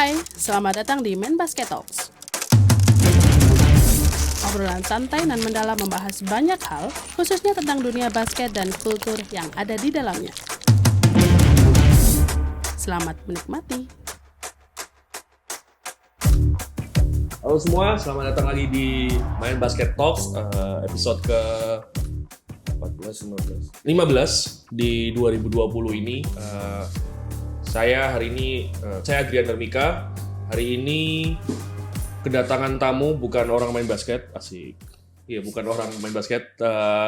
Hai, selamat datang di Main Basket Talks. Obrolan santai dan mendalam membahas banyak hal, khususnya tentang dunia basket dan kultur yang ada di dalamnya. Selamat menikmati. Halo semua, selamat datang lagi di Main Basket Talks episode ke 15 di 2020 ini. Saya Adrian Darmika. Hari ini kedatangan tamu bukan orang main basket, asik. Iya, bukan orang main basket.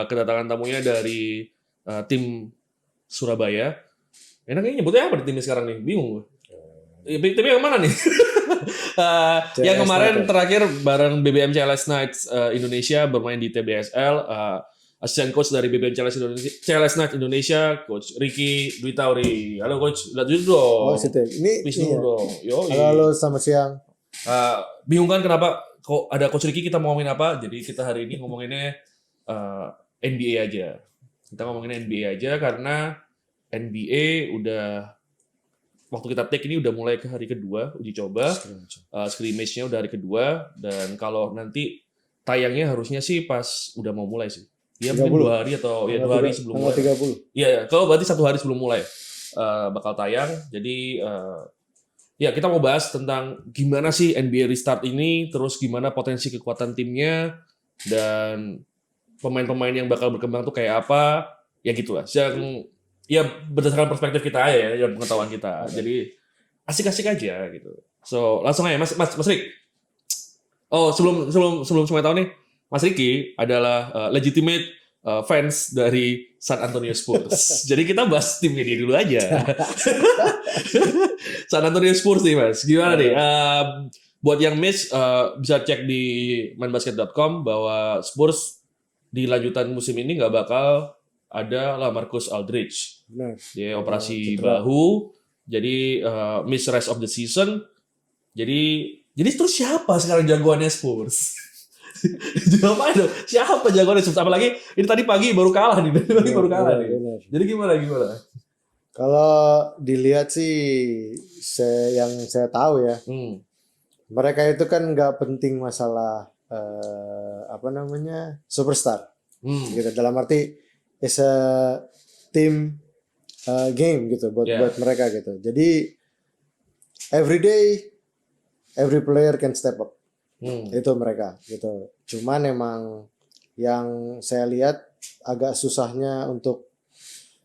Kedatangan tamunya dari tim Surabaya. Enaknya nyebutnya apa di timnya sekarang nih? Bingung gue. Tapi yang mana nih? Yang kemarin terakhir bareng BBM CLS Knights Indonesia bermain di TBSL. Asisten coach dari BBM CLS Knights Indonesia, Coach Ricky Dwi Tauri. Halo Coach, lihat dulu dong. Oh situ. Ini Wisnu dong. Halo, selamat siang. Bingung kan kenapa kok ada Coach Ricky, kita mau ngomongin apa? Jadi kita hari ini ngomonginnya NBA aja. Kita ngomongin NBA aja karena NBA udah, waktu kita take ini udah mulai ke hari kedua uji coba, scrimmage-nya udah hari kedua, dan kalau nanti tayangnya harusnya sih pas udah mau mulai sih. Ya mungkin 2 hari atau ya 2 hari sebelum mulai. 30. Iya, kalau berarti 1 hari sebelum mulai bakal tayang. Jadi ya kita mau bahas tentang gimana sih NBA restart ini, terus gimana potensi kekuatan timnya, dan pemain-pemain yang bakal berkembang tuh kayak apa, ya gitulah. Yang ya berdasarkan perspektif kita aja ya, pengetahuan kita. Okay. Jadi asik-asik aja gitu. So langsung aja Mas Rick. Oh sebelum semuanya tahu nih, Mas Ricky adalah legitimate fans dari San Antonio Spurs. Jadi kita bahas timnya dia dulu aja. San Antonio Spurs nih Mas, gimana nih? Buat yang miss bisa cek di mainbasket.com bahwa Spurs di lanjutan musim ini nggak bakal ada LaMarcus Aldridge. Benar. Dia operasi bahu, jadi miss rest of the season. Jadi terus siapa sekarang jagoannya Spurs? Jawab aja dong. Siapa jagoannya Spurs? Apalagi ini tadi pagi baru kalah nih. Benar. Jadi gimana? Kalau dilihat sih, yang saya tahu ya, mereka itu kan nggak penting masalah superstar. Gitu. Dalam arti is a team game gitu buat mereka gitu. Jadi every day every player can step up. Itu mereka gitu. Cuman emang yang saya lihat agak susahnya untuk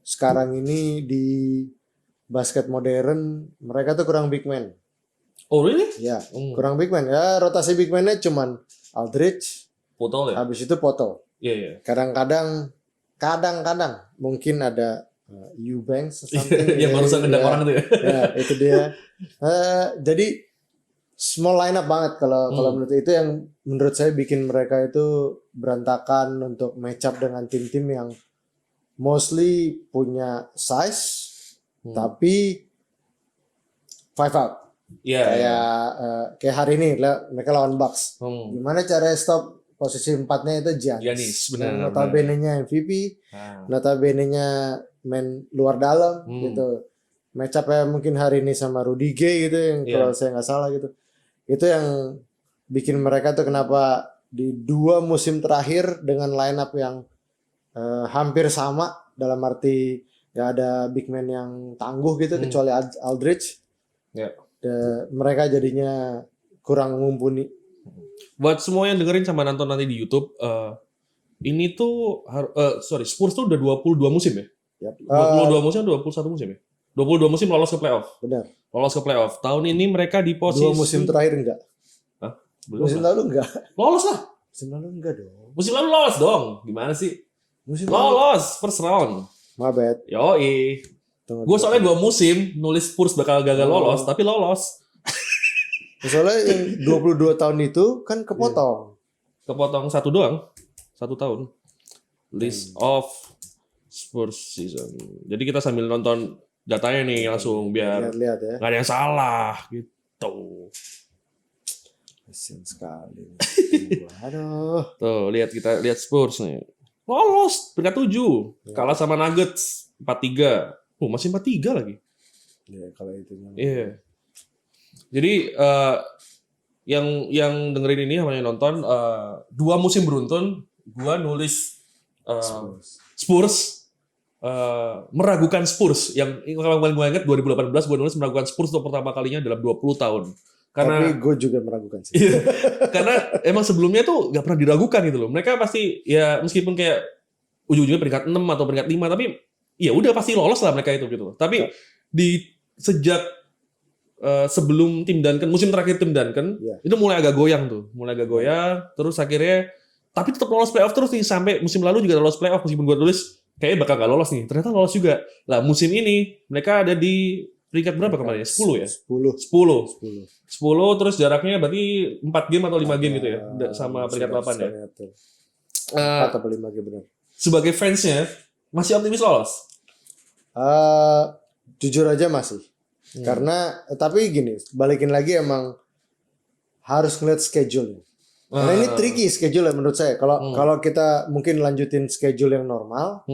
sekarang ini di basket modern, mereka tuh kurang big man. Oh really? Ya, kurang big man. Ya rotasi big man-nya cuman Aldridge, Poto ya? habis itu Poto. Iya. Kadang-kadang mungkin ada Eubanks something. Yang barusan ngedang orang tuh ya. Ya, itu dia. Jadi small line up banget kalau menurut itu yang menurut saya bikin mereka itu berantakan untuk match up dengan tim-tim yang mostly punya size tapi 5 out. Kayak hari ini mereka lawan Bucks. Gimana cara stop posisi 4-nya itu Giannis. Benar. Notabene-nya MVP, notabene-nya main luar dalam gitu. Match up-nya mungkin hari ini sama Rudy Gay gitu yang kalau saya nggak salah gitu. Itu yang bikin mereka tuh kenapa di 2 musim terakhir dengan line up yang hampir sama, dalam arti gak ada big man yang tangguh gitu kecuali Aldridge. Mereka jadinya kurang mumpuni. Buat semua yang dengerin sama nonton nanti di YouTube, ini tuh Spurs tuh udah 22 musim ya? Yep. 22 musim, 21 musim ya? 22 musim lolos ke playoff. Benar. Lolos ke playoff. Tahun ini mereka di posisi 2 musim terakhir enggak? Hah? Belum Musim lalu enggak? Lolos lah. Musim lalu enggak dong. Musim lalu lolos dong. Gimana sih? Lolos first round. My bad. Yoi. Gue soalnya 2 musim nulis Spurs bakal gagal lolos, tapi lolos. Soalnya yang 22 tahun itu kan kepotong. Kepotong 1 doang. 1 tahun. List of Spurs season. Jadi kita sambil nonton datanya nih langsung biar lihat ya. Nggak ada yang salah gitu. Kasian sekali. Aduh. Tuh, kita lihat Spurs nih. Lolos peringkat 7. Kalah sama Nuggets 4-3. Masih 4-3 lagi. Ya kalau itu. Iya. Jadi yang dengerin ini sama yang nonton 2 musim beruntun gua nulis Spurs meragukan Spurs yang kalau gue ingat 2018 gue nulis meragukan Spurs untuk pertama kalinya dalam 20 tahun. Karena Tapi gue juga meragukan sih. Iya, karena emang sebelumnya tuh gak pernah diragukan gitu loh. Mereka pasti ya meskipun kayak ujung-ujungnya peringkat 6 atau peringkat 5 tapi ya udah pasti lolos lah mereka itu gitu loh. Tapi di sejak sebelum tim Duncan, musim terakhir tim Duncan, itu mulai agak goyang tuh. Mulai agak goyang, terus akhirnya tapi tetap lolos playoff terus nih sampai musim lalu juga lolos playoff meskipun gue tulis kayaknya bakal gak lolos nih. Ternyata lolos juga. Lah musim ini mereka ada di peringkat berapa kemarin ya? 10 ya? 10 terus jaraknya berarti 4 game atau 5 game gitu ya sama peringkat 8 ya. 4 atau 5 game benar. Sebagai fansnya masih optimis lolos? Jujur aja masih. Karena tapi gini, balikin lagi emang harus ngeliat schedule. Karena ini tricky schedule menurut saya. Kalau kita mungkin lanjutin schedule yang normal,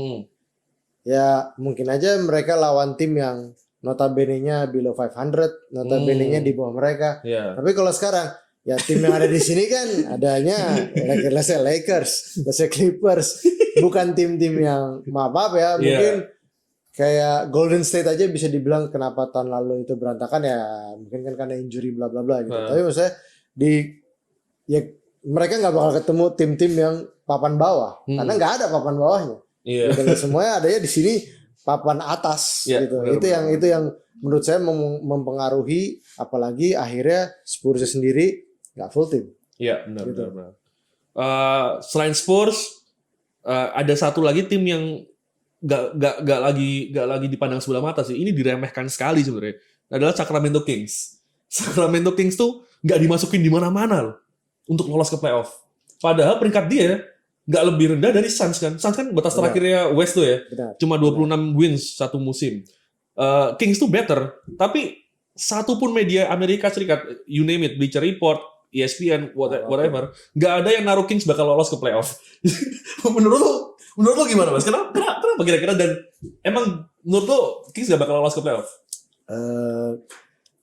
ya mungkin aja mereka lawan tim yang notabene-nya below 500, notabene-nya di bawah mereka. Tapi kalau sekarang ya tim yang ada di sini kan adanya let's say Lakers, let's say Clippers, bukan tim-tim yang maaf ya, mungkin kayak Golden State aja bisa dibilang kenapa tahun lalu itu berantakan ya mungkin kan karena injury bla bla bla gitu. Tapi maksudnya mereka nggak bakal ketemu tim-tim yang papan bawah karena nggak ada papan bawahnya. Gitu. Semuanya adanya di sini papan atas gitu. Itu yang menurut saya mempengaruhi apalagi akhirnya Spurs sendiri nggak full tim. Iya benar gitu. Benar. Selain Spurs ada satu lagi tim yang nggak lagi dipandang sebelah mata sih. Ini diremehkan sekali sebenarnya. Adalah Sacramento Kings. Sacramento Kings tuh nggak dimasukin di mana-mana loh untuk lolos ke playoff. Padahal peringkat dia nggak lebih rendah dari Suns kan. Suns kan batas terakhirnya West tuh ya. Cuma 26 wins satu musim. Kings tuh better. Tapi satu pun media Amerika Serikat, you name it, Bleacher Report, ESPN, whatever, nggak ada yang naruh Kings bakal lolos ke playoff. Menurut lo gimana Mas? Kenapa kira-kira dan emang menurut lo Kings nggak bakal lolos ke playoff?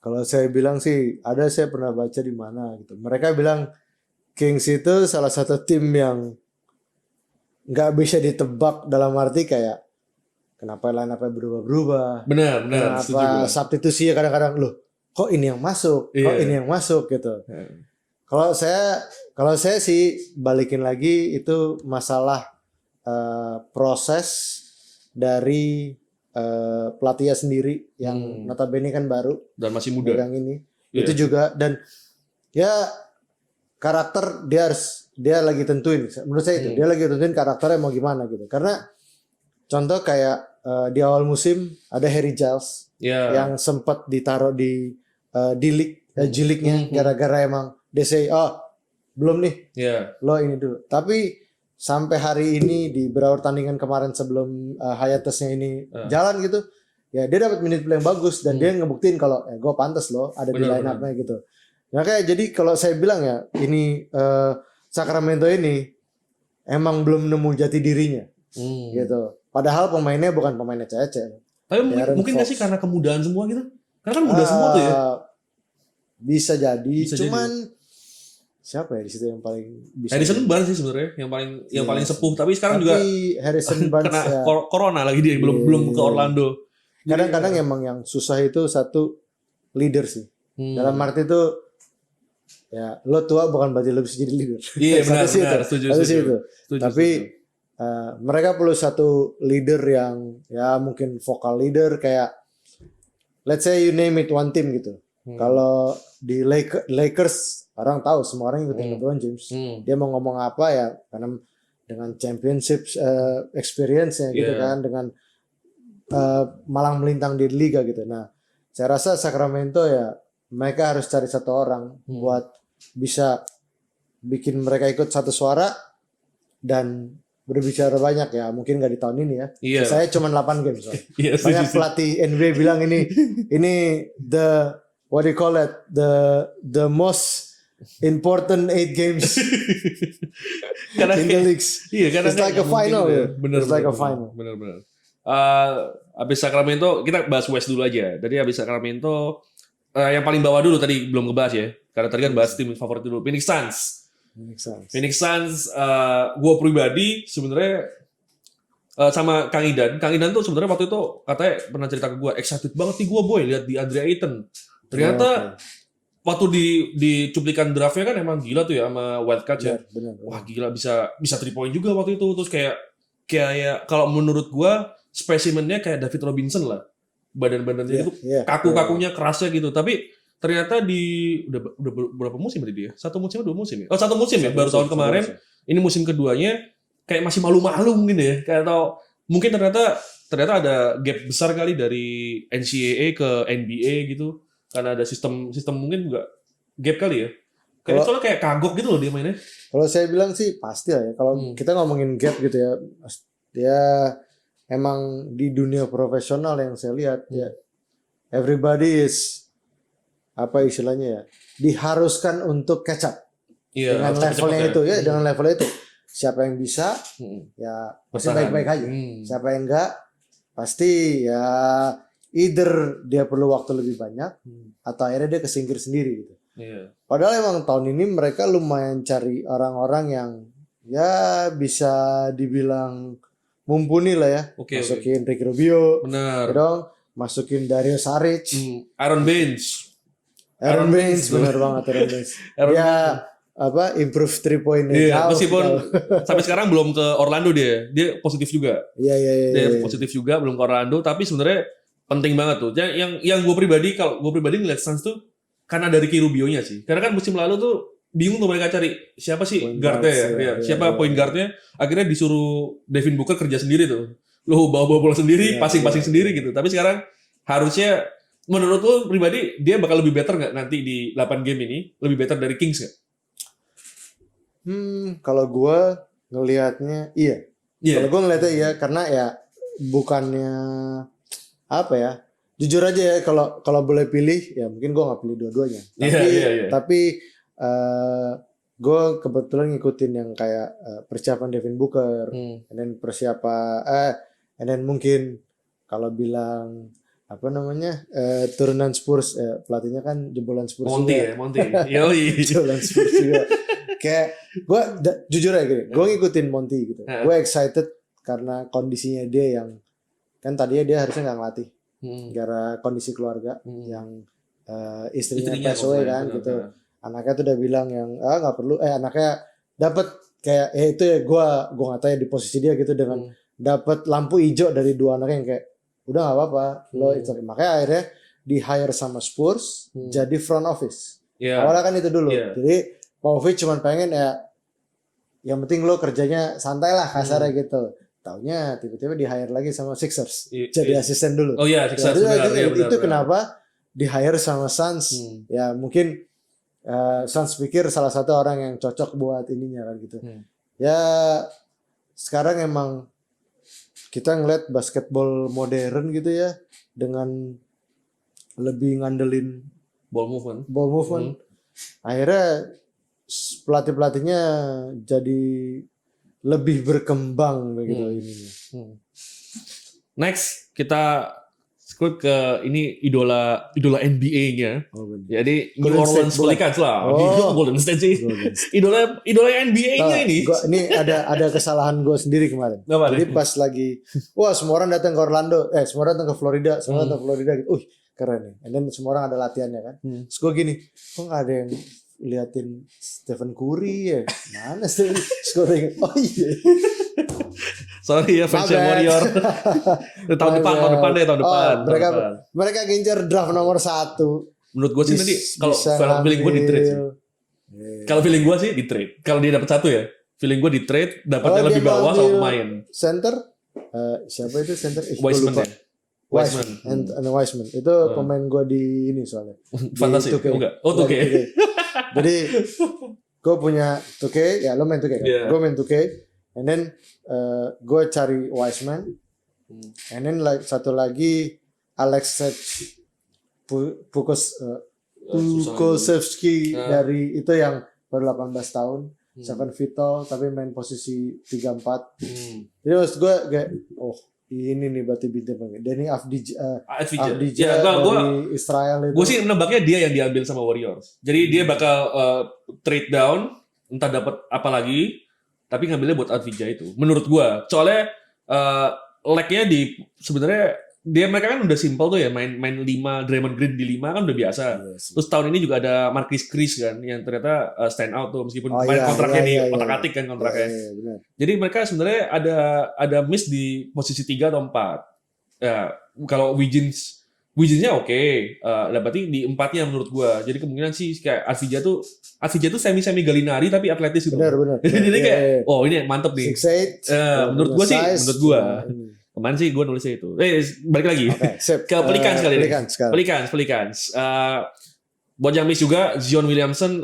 Kalau saya bilang sih, saya pernah baca di mana gitu. Mereka bilang Kings itu salah satu tim yang nggak bisa ditebak dalam arti kayak kenapa line-up-nya berubah-berubah. Benar. Kenapa substitusinya kadang-kadang loh, kok ini yang masuk, kok ini yang masuk gitu. Kalau saya sih balikin lagi itu masalah proses dari pelatihnya sendiri yang notabene kan baru dan masih muda. Yang ini itu juga dan ya karakter dia lagi tentuin. Menurut saya itu dia lagi tentuin karakternya mau gimana gitu. Karena contoh kayak di awal musim ada Harry Giles yang sempat ditaruh di G-League-nya gara-gara emang dia say belum nih lo ini dulu. Tapi sampai hari ini di beberapa pertandingan kemarin sebelum hiatusnya ini jalan gitu, ya dia dapat menit play yang bagus dan dia ngebuktiin kalau gue pantas loh ada di line up-nya gitu. Ya kayak jadi kalau saya bilang ya ini Sacramento ini emang belum nemu jati dirinya gitu. Padahal pemainnya bukan pemainnya cece. Tapi mungkin nggak sih karena kemudahan semua gitu? Karena kan muda semua tuh ya. Bisa jadi. Cuman siapa ya di situ yang paling bisa? Harrison Barnes sih sebenarnya yang paling sepuh. Tapi sekarang juga Harrison Barnes kena corona lagi dia belum ke Orlando. Kadang-kadang emang yang susah itu satu leader sih. Dalam arti itu ya lo tua bukan berarti lo bisa jadi leader. Iya benar. Setuju. Tapi mereka perlu satu leader yang ya mungkin vocal leader kayak let's say you name it one team gitu. Kalau di Lakers orang tahu semua orang ikutin LeBron James. Dia mau ngomong apa ya karena dengan championship experience-nya gitu kan dengan malang melintang di liga gitu. Nah, saya rasa Sacramento ya mereka harus cari satu orang buat bisa bikin mereka ikut satu suara dan berbicara banyak ya mungkin nggak di tahun ini ya. Saya cuma 8 game soalnya. Banyak pelatih NBA bilang ini the what do you call it the most important 8 games in the leagues. Karena it's like a final ya. Bener, it's like a final. Bener. Abis Sacramento kita bahas West dulu aja. Jadi abis Sacramento yang paling bawah dulu tadi belum ngebahas ya. Karena tadi kan bahas tim favorit dulu. Phoenix Suns. Phoenix Suns, gue pribadi sebenarnya sama Kang Idan. Kang Idan tuh sebenarnya waktu itu katanya pernah cerita ke gue, excited banget nih gue boy lihat di Andre Ayton. Ternyata waktu di cuplikan draftnya kan emang gila tuh ya sama Wildcat ya. Benar. Wah gila bisa 3 point juga waktu itu. Terus kayak kalau menurut gue spesimennya kayak David Robinson lah. Badan-badannya itu kaku-kakunya kerasnya gitu. Tapi ternyata udah berapa musim tadi dia? 1 musim atau 2 musim ya? Oh 1 musim ya, baru tahun kemarin. Ini musim keduanya kayak masih malu-malu mungkin ya. Kayak atau mungkin ternyata ada gap besar kali dari NCAA ke NBA gitu. Karena ada sistem mungkin juga gap kali ya. Soalnya kayak kagok gitu loh dia mainnya. Kalau saya bilang sih pasti lah ya. Kalau kita ngomongin gap gitu ya, dia emang di dunia profesional yang saya lihat ya, everybody is apa istilahnya ya, diharuskan untuk catch up dengan levelnya itu ya, dengan levelnya itu. Siapa yang bisa ya pasti baik-baik aja. Siapa yang enggak pasti ya either dia perlu waktu lebih banyak atau akhirnya dia kesingkir sendiri gitu. Padahal emang tahun ini mereka lumayan cari orang-orang yang ya bisa dibilang mumpuni lah ya. Masukin Ricky Rubio, benar dong. Masukin Dario Saric, Aaron Baines, benar banget Aaron Baines. Dia improve 3 point. Iya, meskipun sampai sekarang belum ke Orlando dia positif juga. Iya. Dia positif juga belum ke Orlando, tapi sebenarnya penting banget tuh. Yang gue pribadi ngeliat Suns tuh karena dari Ricky Rubio-nya sih. Karena kan musim lalu tuh bingung tuh mereka cari siapa sih guard-nya ya. Siapa point guard-nya. Akhirnya disuruh Devin Booker kerja sendiri tuh. Lo bawa bola sendiri, passing sendiri gitu. Tapi sekarang harusnya menurut lo pribadi dia bakal lebih better nggak nanti di 8 game ini? Lebih better dari Kings nggak? Kalau gue ngelihatnya iya. Kalau gue ngelihatnya iya karena ya bukannya apa ya, jujur aja ya kalau boleh pilih ya mungkin gue nggak pilih dua-duanya. Tapi gue kebetulan ngikutin yang kayak persiapan Devin Booker, dan and then mungkin kalau bilang apa namanya turunan Spurs, pelatihnya kan jebolan Spurs Monty juga. Monty. Yoi. Jebolan Spurs juga. Kayak gue jujur aja gini, gue ngikutin Monty gitu. Gue excited karena kondisinya dia yang kan tadinya dia harusnya nggak ngelatih gara kondisi keluarga yang istrinya pass away kan gitu. Anaknya tuh udah bilang yang nggak perlu, anaknya dapat kayak itu ya gue nggak tahu ya di posisi dia gitu dengan dapat lampu hijau dari 2 anaknya yang kayak udah nggak apa-apa lo itu, makanya akhirnya di hire sama Spurs jadi front office. Awalnya kan itu dulu. Jadi Popovich cuma pengen ya yang penting lo kerjanya santai lah kasarnya gitu. Taunya tiba-tiba di hire lagi sama Sixers jadi asisten dulu. Oh iya Sixers. Itu kenapa di hire sama Suns. Ya mungkin Suns pikir salah satu orang yang cocok buat ininya kan gitu. Ya sekarang emang kita ngeliat basketball modern gitu ya dengan lebih ngandelin ball movement. Akhirnya pelatihnya jadi lebih berkembang begitu ininya. Next kita ke ini idola NBA-nya. Jadi New Orleans Pelicans lah. Golden State sih. Idola NBA-nya ini. Ini ada kesalahan gue sendiri kemarin. Jadi pas lagi semua orang datang ke Orlando, semua orang datang ke Florida, semua datang ke Florida gitu. Keren nih. And then semua orang ada latihannya kan. Terus gue gini, kok nggak ada yang liatin Stephen Curry ya? Mana Stephen Curry? Oh iya. Sorry ya fans Warrior. tahun depan deh. Mereka gincar draft nomor 1. Menurut gue sih tadi kalau feeling gue di trade sih. Kalau feeling gue sih di trade. Kalau dia dapat 1 ya, feeling gue di trade dapatnya lebih bawah sama pemain. Center siapa itu center? Wiseman. Itu pemain gue di ini soalnya. Fantasi. Enggak. Oh 2K. Jadi gue punya 2K, ya lo main 2K kan? Gue main 2K. And then gue cari Wiseman, and then satu lagi Alexej Pukusevski dari itu yang baru 18 tahun, Seven Vital tapi main posisi 3-4. Jadi maksud gue kayak ini nih berarti bintang Danny Avdija Ya, gua dari Israel itu. Gue sih menebaknya dia yang diambil sama Warriors. Jadi dia bakal trade down, entah dapat apa lagi, tapi ngambilnya buat Avdija itu. Menurut gua, soalnya lag-nya sebenarnya mereka kan udah simple tuh ya, main 5 Draymond Green di 5 kan udah biasa. Yes. Terus tahun ini juga ada Marquise Chris kan yang ternyata stand out tuh meskipun kontraknya di otak-atik kan kontraknya. Benar. Jadi mereka sebenarnya ada miss di posisi 3 atau 4. Ya, kalau Wiggins-nya oke. Berarti di 4-nya menurut gua. Jadi kemungkinan sih kayak Avdija tuh semi Gallinari tapi atletis gitu. Benar. Jadi kayak oh ini mantep nih. 6'8". Menurut gua. Kemarin sih gue nulisnya itu. Balik lagi. Ke Pelicans kali ini. Pelicans. Buat yang miss juga, Zion Williamson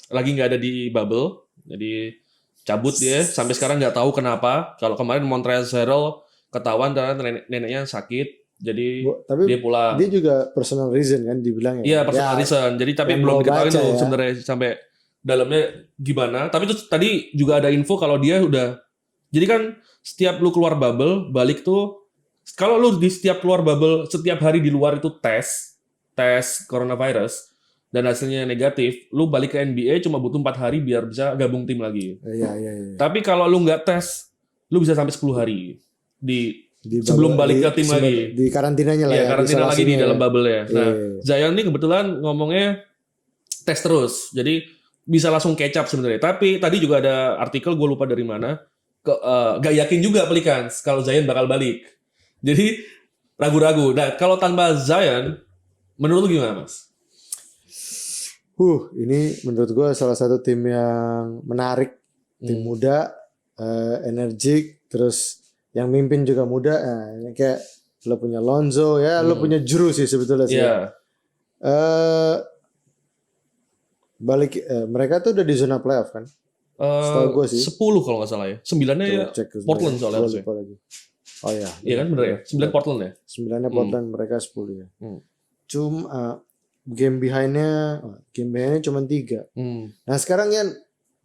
lagi nggak ada di bubble. Jadi cabut dia. Sampai sekarang nggak tahu kenapa. Kalau kemarin Montrezl Harrell ketahuan karena neneknya sakit. Jadi dia pulang. Dia juga personal reason kan dibilangnya. Iya, personal reason. Jadi tapi belum diketahui tuh sebenarnya sampai dalamnya gimana. Tapi tuh tadi juga ada info kalau dia udah. Jadi kan setiap lu keluar bubble, balik tuh kalau lu di setiap keluar bubble setiap hari di luar itu tes coronavirus dan hasilnya negatif, lu balik ke NBA cuma butuh 4 hari biar bisa gabung tim lagi. Iya. Tapi kalau lu nggak tes, lu bisa sampai 10 hari di sebelum balik ke tim lagi. Di karantinanya lah ya. Karantina lagi di dalam bubble ya. Nah, Zion ini kebetulan ngomongnya tes terus. Jadi bisa langsung catch up sebenarnya. Tapi tadi juga ada artikel gue lupa dari mana. Gak yakin juga Pelicans kalau Zion bakal balik. Jadi ragu-ragu. Nah, kalau tanpa Zion, menurut lu gimana, Mas? Ini menurut gue salah satu tim yang menarik, tim muda, energik, terus yang mimpin juga muda. Nah, kayak lo punya Lonzo ya, lo punya Jrue sih sebetulnya sih. Yeah. Mereka tuh udah di zona playoff kan? Setahu gue sih 10 kalau nggak salah ya. 9-nya ya Portland soalnya harusnya. Oh ya. Iya kan bener ya. 9 Portland ya. 9-nya Portland, mereka 10 ya. Cuma game behind-nya cuma 3. Nah sekarang ya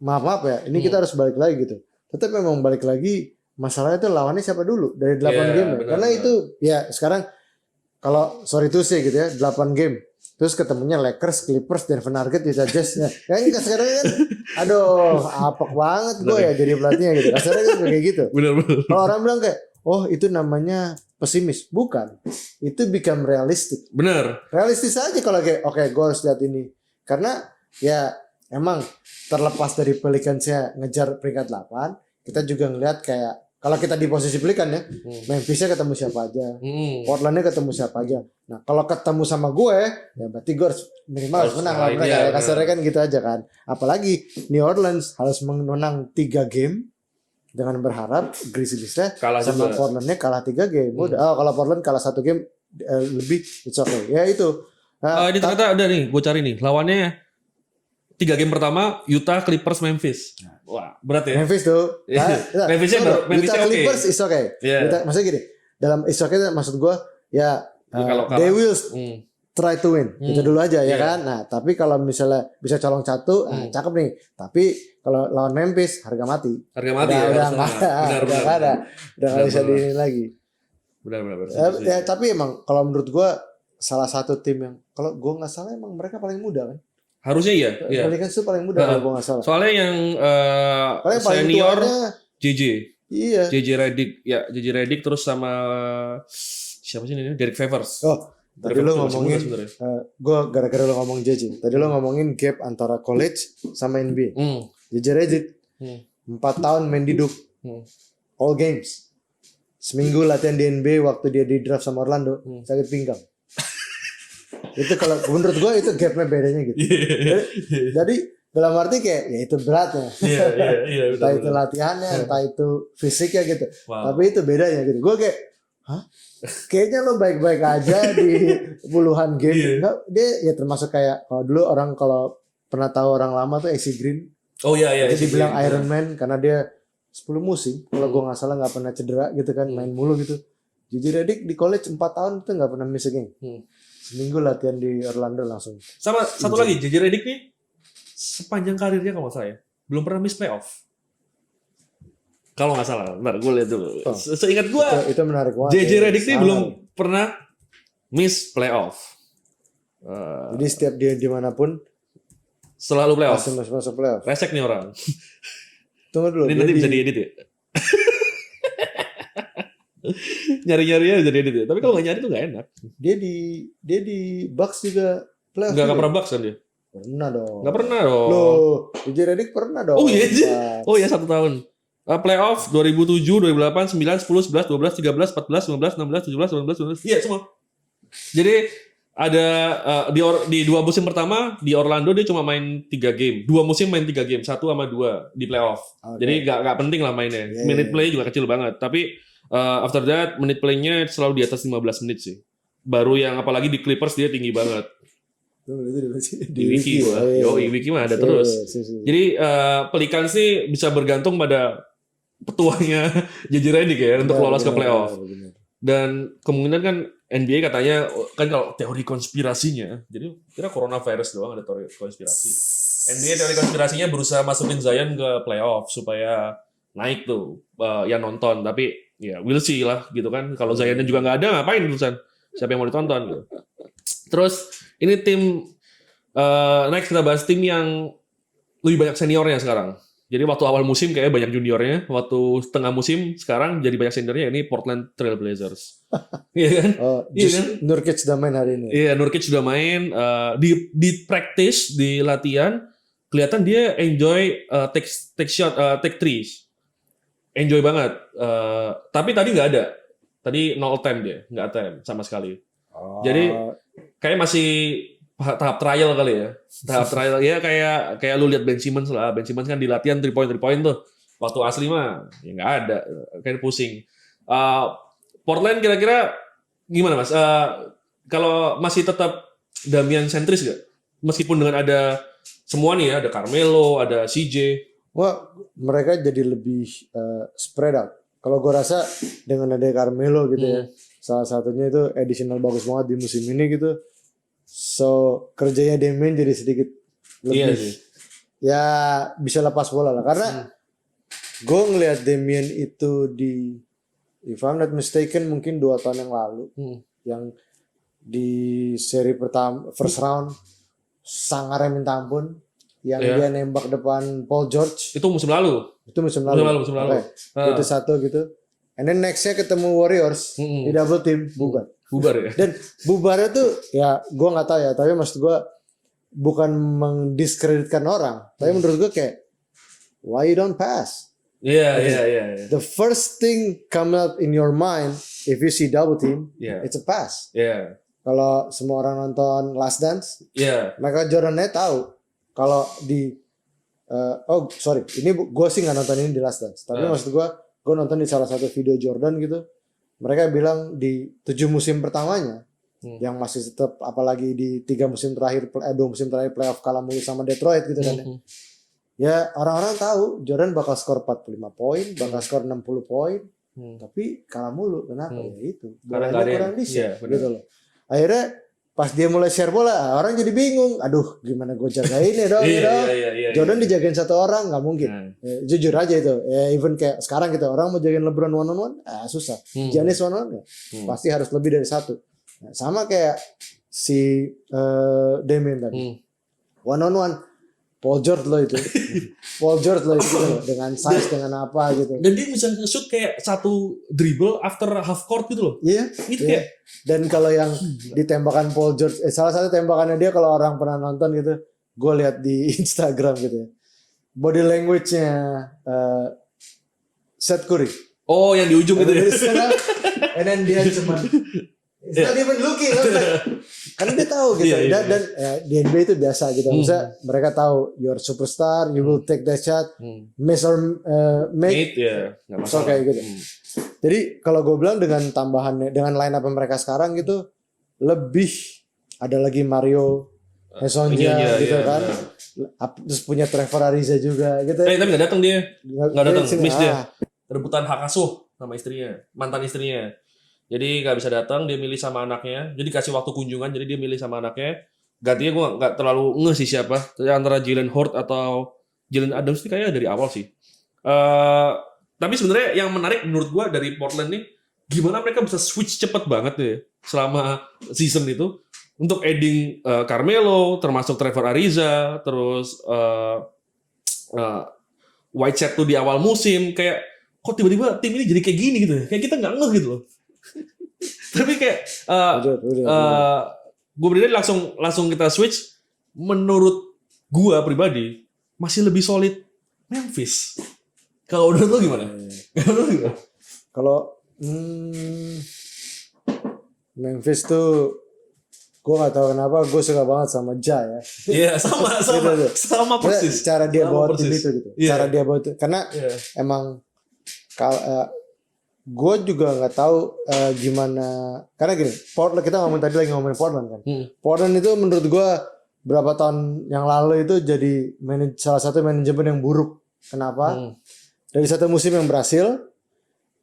maaf ya, ini kita harus balik lagi gitu. Tetap memang balik lagi masalahnya itu lawannya siapa dulu dari 8 game ya. Karena itu ya sekarang kalau sorry to say gitu ya 8 game. Terus ketemunya Lakers, Clippers, Denver Nuggets, Utah Jazz. Nah, kan sekarang kan, aduh, apek banget gue ya jadi pelatihnya gitu. Kasarnya kan kayak gitu. Bener. Kalau orang bilang kayak, oh itu namanya pesimis. Bukan. Itu become realistic. Bener. Realistis aja kalau kayak, oke, gue harus lihat ini. Karena ya emang terlepas dari Pelicansnya ngejar peringkat 8, kita juga ngelihat kayak, kalau kita di posisi Pelican ya, Memphis-nya ketemu siapa aja, Portland-nya ketemu siapa aja. Nah kalau ketemu sama gue, ya berarti gue harus minimal harus menang lah mereka. Kasarnya kan gitu aja kan. Apalagi New Orleans harus menang 3 game dengan berharap Grizzlies-nya sama Portland-nya kalah 3 game. Udah, kalau Portland kalah 1 game lebih, it's okay. Ya itu. Ini ternyata ada nih, gue cari nih lawannya 3 game pertama Utah, Clippers, Memphis. Wah, berat ya. Memphis tuh. Memphis-nya Utah Clippers is okay. Yeah. Maksudnya gini, dalam is okay maksud gue ya kalau they will try to win. Itu dulu aja ya kan. Nah, tapi kalau misalnya bisa colong satu, cakep nih. Tapi kalau lawan Memphis harga mati. Harga mati udah nggak ada. Udah nggak bisa di lagi. Benar. Ya, tapi emang kalau menurut gue salah satu tim yang kalau gue nggak salah emang mereka paling muda kan. Harusnya iya. Pelicans itu paling muda kalau gue nggak salah. Soalnya yang senior JJ. Iya. JJ Redick terus sama siapa sih ini? Derek Favors. Tadi lo ngomongin, gue gara-gara lo ngomong JJ. Tadi lo ngomongin gap antara college sama NBA. JJ Redick 4 tahun main di Duke, all games. Seminggu latihan di NBA waktu dia di draft sama Orlando, sakit pinggang. Itu kalau menurut gue itu gapnya bedanya gitu. Jadi dalam arti kayak ya itu beratnya. Iya, entah itu latihannya, entah itu fisiknya gitu. Tapi itu bedanya gitu. Gue kayak, kayaknya lo baik-baik aja di puluhan game. Dia ya termasuk kayak kalau dulu orang kalau pernah tahu orang lama tuh AC Green. Oh iya. Itu dibilang Iron Man karena dia 10 musim. Kalau gue nggak salah nggak pernah cedera gitu kan, main mulu gitu. JJ Redick di college 4 tahun itu nggak pernah miss a game. Seminggu latihan di Orlando langsung. Sama satu lagi, JJ Redick nih sepanjang karirnya kalau nggak salah ya, belum pernah miss playoff. Kalau nggak salah, ntar gue lihat dulu. Seingat gue, Itu menarik banget. JJ Redick ini belum pernah miss playoff. Jadi setiap dia dimanapun Selalu playoff. masuk playoff. Resek nih orang. Tunggu dulu. Ini nanti bisa diedit ya. Nyari-nyari aja jadi edit ya. Tapi kalau nggak nyari tuh nggak enak. Dia di Bucks juga playoff. Nggak pernah Bucks kan dia? Pernah dong. Nggak pernah dong. Loh, JJ Redick pernah dong. Oh iya, oh iya 1 tahun. Playoff 2007, 2008, 9, 10, 11, 12, 13, 14, 15, 16, 17, 18, 19. Iya semua. Jadi ada di 2 musim pertama di Orlando dia cuma main 3 game. 2 musim main 3 game, 1 sama 2 di playoff. Okay. Jadi nggak penting lah mainnya. Minute play juga kecil banget. Tapi after that menit playnya selalu di atas 15 menit sih. Baru yang apalagi di Clippers dia tinggi banget. Di wiki mah. Wiki mah ada terus. Jadi Pelicans sih bisa bergantung pada petuahnya JJ Redick ya untuk lolos ke playoff. Dan kemungkinan kan NBA katanya kan kalau teori konspirasinya, jadi kira coronavirus doang ada teori konspirasi. NBA teori konspirasinya berusaha masukin Zion ke playoff supaya naik tuh yang nonton. Tapi ya we'll see lah gitu kan. Kalau Zionnya juga nggak ada ngapain terusan? Siapa yang mau ditonton? Gitu. Terus ini tim next kita bahas tim yang lebih banyak seniornya sekarang. Jadi waktu awal musim kayaknya banyak juniornya, waktu tengah musim sekarang jadi banyak seniornya. Ini Portland Trail Blazers. Iya kan? Iya kan? Nurkic sudah main hari ini. Iya, Nurkic sudah main di practice, di latihan kelihatan dia enjoy take shot, take threes. Enjoy banget. Tapi tadi nggak ada. Tadi 0 attempt dia, nggak attempt sama sekali. Jadi kayak masih tahap trial kali ya. Tahap trial ya kayak lu lihat Ben Simmons lah. Ben Simmons kan di latihan 3 point tuh. Waktu asli mah ya nggak ada. Kayak pusing. Portland kira-kira gimana Mas? Kalau masih tetap Damian sentris nggak? Meskipun dengan ada semua nih ya, ada Carmelo, ada CJ. Wah, mereka jadi lebih spread out. Kalau gue rasa dengan ada Carmelo gitu ya, salah satunya itu additional bagus banget di musim ini gitu. So kerjanya Damian jadi sedikit lebih, sih. Ya bisa lepas bola lah. Karena gue ngelihat Damian itu di, if I'm not mistaken mungkin 2 tahun yang lalu, yang di seri pertama first round sangarnya minta ampun, yang dia nembak depan Paul George. Itu musim lalu. Musim lalu. Okay. Itu satu gitu. And then nextnya ketemu Warriors di double team, bubar ya. Dan bubarnya tuh ya gue nggak tahu ya, tapi maksud gue bukan mendiskreditkan orang, tapi menurut gue kayak why you don't pass? Iya. The first thing come up in your mind if you see double team, it's a pass. Iya. Kalau semua orang nonton Last Dance, Michael Jordan-nya tahu kalau di ini gue sih nggak nonton ini di Last Dance, tapi maksud gue nonton di salah satu video Jordan gitu. Mereka bilang di 7 musim pertamanya yang masih tetap, apalagi di 2 musim terakhir playoff kalah mulu sama Detroit gitu kan ya. Orang-orang tahu Jordan bakal skor 45 poin, bakal skor 60 poin, tapi kalah mulu. Kenapa? Ya itu. Bolanya kurang di-share gitu loh. Akhirnya pas dia mulai share bola, orang jadi bingung. Aduh, gimana gue jagain ya dong? Jordan dijagain 1 orang nggak mungkin. Jujur aja itu. Even kayak sekarang gitu, orang mau jagain LeBron one on one, susah. Giannis one on one, pasti harus lebih dari 1. Nah, sama kayak si Damian tadi. One on one, Paul George lo itu. Gitu loh, dengan size, dengan apa gitu. Dan dia bisa nge-shoot kayak 1 dribble after half court gitu loh. Iya. Itu kayak. Dan kalau yang ditembakan Paul George, salah satu tembakannya dia kalau orang pernah nonton gitu, gue lihat di Instagram gitu ya. Body language-nya Seth Curry. Oh, yang di ujung gitu ya. And then dia cuma it's not even looking. Karena dia tahu gitu. Dan di NBA itu biasa gitu. Misalnya mereka tahu you're superstar, you will take that shot, miss or make. Nggak masalah. So kayak gitu. Jadi kalau gue bilang dengan tambahannya, dengan line up mereka sekarang gitu, lebih ada lagi Mario Hezonja gitu kan. Terus punya Trevor Ariza juga gitu. Tapi nggak datang dia. Nggak datang, miss dia. Rebutan hak asuh sama istrinya, mantan istrinya. Jadi nggak bisa datang, dia milih sama anaknya. Jadi kasih waktu kunjungan, jadi dia milih sama anaknya. Gantinya gue nggak terlalu ngeh sih siapa. Antara Jalen Hort atau Jalen Adams ini kayaknya dari awal sih. Tapi sebenarnya yang menarik menurut gua dari Portland nih, gimana mereka bisa switch cepet banget ya selama season itu untuk adding Carmelo, termasuk Trevor Ariza, terus Whiteside tuh di awal musim kayak kok tiba-tiba tim ini jadi kayak gini gitu ya, kayak kita nggak ngeh gitu loh. Tapi kayak gue pribadi langsung kita switch. Menurut gue pribadi masih lebih solid Memphis. Kalau menurut lo gimana? Kalau Memphis tuh gue gak tahu kenapa gue suka banget sama Ja ya. Iya sama persis. Cara dia bawa tim itu gitu. Yeah. Cara dia bawa itu karena emang gue juga nggak tahu gimana karena gini Portland kita tadi lagi ngomongin Portland kan. Portland itu menurut gue berapa tahun yang lalu itu jadi salah satu manajemen yang buruk. Kenapa? Dari satu musim yang berhasil,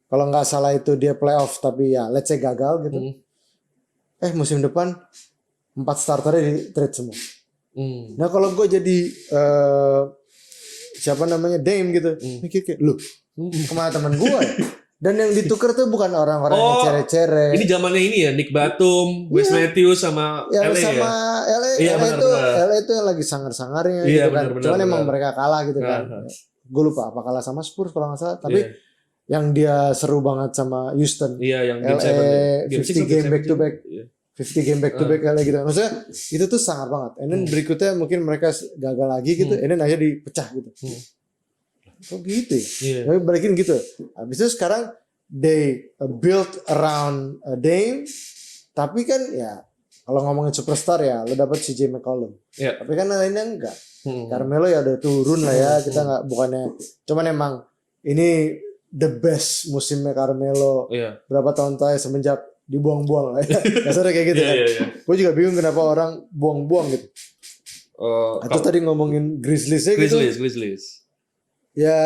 kalau nggak salah itu dia playoff tapi ya let's say gagal gitu. Musim depan 4 starternya di trade semua. Nah kalau gue jadi siapa namanya Dame gitu, mikir kayak lu kemana teman gue? Dan yang ditukar tuh bukan orang-orang yang cere-cere. Ini zamannya ini ya, Nick Batum, Wes Matthews sama LA ya. LA itu yang lagi sangar-sangarnya gitu kan. Cuman emang mereka kalah gitu kan. Gue lupa apa kalah sama Spurs kalau nggak salah. Tapi yang dia seru banget sama Houston. Iya, yang LA 50 game back to back. 50 game back to back LA gitu. Maksudnya itu tuh sangat banget. And then berikutnya mungkin mereka gagal lagi gitu. And then akhirnya dipecah gitu. Kok gitu ya? Tapi balikin gitu. Habis itu sekarang they built around Dame. Tapi kan ya kalau ngomongin superstar ya lo dapet CJ McCollum. Tapi kan lainnya enggak. Carmelo ya udah turun lah ya. Kita nggak bukannya. Cuman emang ini the best musimnya Carmelo. Berapa tahun terakhir semenjak dibuang-buang lah ya. Kasarnya kayak gitu kan. Gue juga bingung kenapa orang buang-buang gitu. Atau tadi ngomongin Grizzlies-nya gitu. Grizzlies. Ya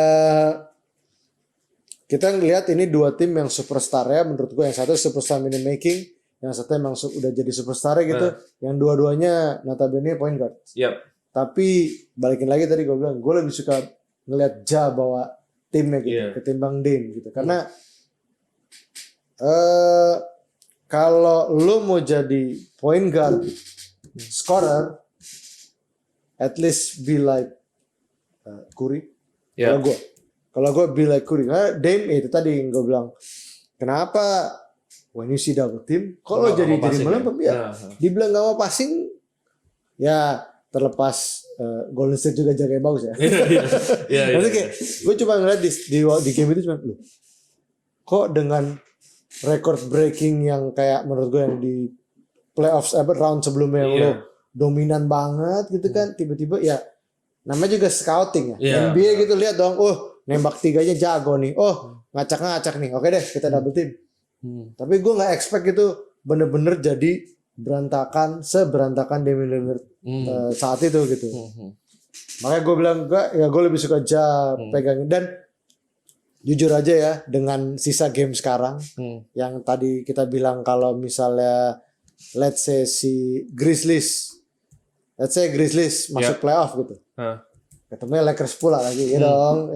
kita ngelihat ini dua tim yang superstar ya menurut gue, yang satu superstar minute making, yang satu emang udah jadi superstar gitu, yang dua-duanya notabene point guard. Tapi balikin lagi tadi gue bilang gue lebih suka ngelihat Ja bawa timnya gitu ketimbang Dame gitu karena kalau lu mau jadi point guard scorer at least be like Curry. Kalau gue be like Curry, karena Dame itu tadi gue bilang, kenapa when you see double team, kalau jadi melempem ya, dibilang gak mau passing, ya terlepas Golden State juga jaga bagus ya. Nanti kayak gue coba ngeliat di game itu cuma, loh, kok dengan record breaking yang kayak menurut gue yang di playoffs round sebelumnya yang lo dominan banget gitu kan, tiba-tiba ya. Namanya juga scouting ya. NBA gitu lihat dong, nembak tiganya jago nih. Ngacak-ngacak nih. Oke deh, kita double team. Tapi gue nggak expect itu bener-bener jadi seberantakan Damian Lillard saat itu gitu. Makanya gue bilang gue lebih suka pegangin. Dan jujur aja ya, dengan sisa game sekarang, yang tadi kita bilang kalau misalnya let's say si Grizzlies masuk playoff gitu. Ketemunya Lakers pula lagi dong.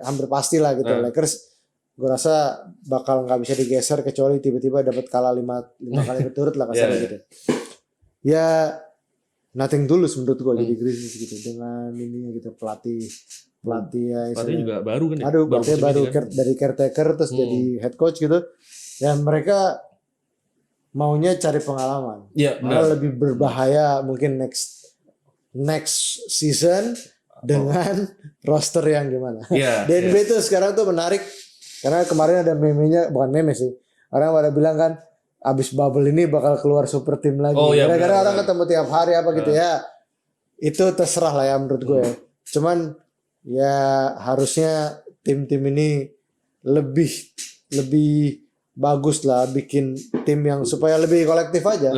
Hampir pasti lah gitu. Lakers gue rasa bakal nggak bisa digeser kecuali tiba-tiba dapat kalah 5 kali berturut lah kasarnya gitu. Ya nothing tulus menurut gue jadi Grizzlies gitu dengan ini gitu pelatih ya. Pelatih juga baru kan ya? Pelatih baru kan? Dari caretaker terus jadi head coach gitu. Ya mereka maunya cari pengalaman. Malah lebih berbahaya mungkin next season dengan roster yang gimana. NBA itu sekarang tuh menarik karena kemarin ada bukan meme sih. Orang pada bilang kan abis bubble ini bakal keluar super team lagi. Gara-gara orang ketemu tiap hari apa gitu ya. Itu terserah lah ya menurut gue. Cuman ya harusnya tim-tim ini lebih bagus lah bikin tim yang supaya lebih kolektif aja.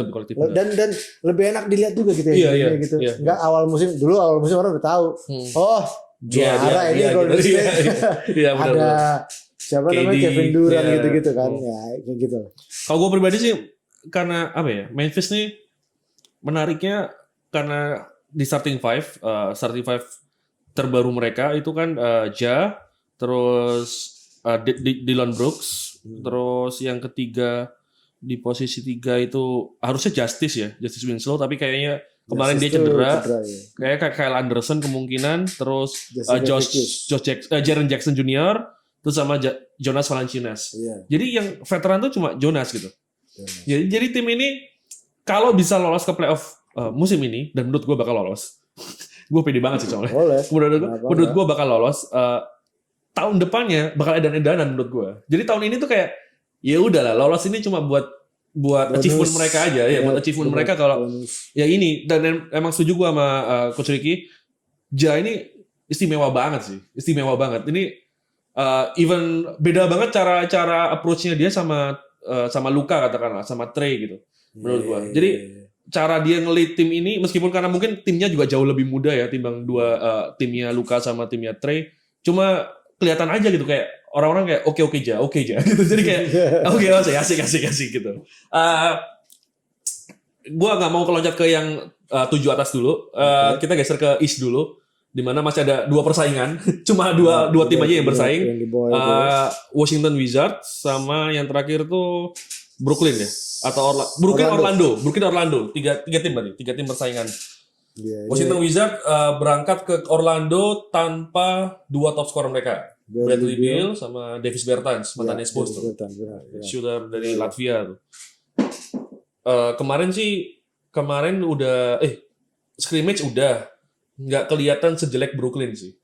Dan lebih enak dilihat juga gitu ya. Gitu. Enggak awal musim orang udah tahu. Juara ini Golden State. Ada siapa namanya Kevin Durant gitu-gitu kan. Ya kayak gitu. Kalau gue pribadi sih karena apa ya? Memphis nih menariknya karena di starting five terbaru mereka itu kan Ja, terus Dillon Brooks. Terus yang ketiga di posisi 3 itu harusnya Justice Winslow, tapi kayaknya kemarin dia cedera. Ya. Kayak Kyle Anderson kemungkinan, terus Jessica Jaren Jackson Jr., terus sama Jonas Valanciunas. Iya. Jadi yang veteran tuh cuma Jonas gitu. Jadi tim ini kalau bisa lolos ke playoff musim ini, dan menurut gue bakal lolos. Gue pede banget sih soalnya. Menurut gue bakal lolos. Tahun depannya bakal edan-edanan menurut gue. Jadi tahun ini tuh kayak ya udahlah, lolos ini cuma buat achievement mereka aja ya, buat achievement mereka kalau ya ini. Dan emang setuju gue sama Coach Ricky. Ja ini istimewa banget sih, istimewa banget. Ini even beda banget cara approach-nya dia sama Luka katakanlah, sama Trey gitu menurut gue. Jadi cara dia nge-lead tim ini, meskipun karena mungkin timnya juga jauh lebih muda ya timbang timnya Luka sama timnya Trey, cuma kelihatan aja gitu kayak orang-orang kayak oke aja gitu. Jadi kayak oke asik gitu. Gua nggak mau keloncat ke yang 7 atas dulu. Kita geser ke East dulu, di mana masih ada 2 persaingan. Cuma dua tim aja yang bersaing. Washington Wizards sama yang terakhir tuh Brooklyn ya, atau Orlando. 3 tim berarti, 3 tim persaingan. Washington Wizards berangkat ke Orlando tanpa 2 top scorer mereka, Bradley Beal sama Davis Bertans, mantan Spurs tuh, shooter dari Latvia tuh. Kemarin udah scrimmage udah nggak kelihatan sejelek Brooklyn sih.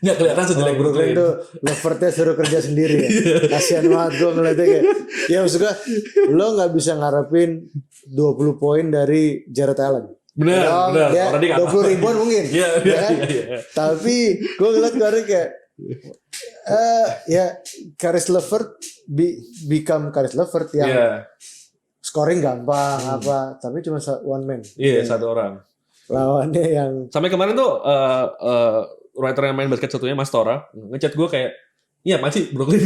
Nggak kelihatan sejelek Brooklyn. Itu Levertnya suruh kerja sendiri ya. Kasian banget gue ngeliatnya kayak, ya maksudnya lo nggak bisa ngarepin 20 poin dari Jarrett Allen. Benar. Ya, 20 ribuan mungkin. Iya. Tapi gue ngeliat kemarin kayak ya Caris LeVert become Caris LeVert yang scoring gampang tapi cuma one man. Iya, satu orang. Lawannya yang sampai kemarin tuh writer yang main basket satunya Mas Tora ngechat gue kayak, ini apa sih Brooklyn?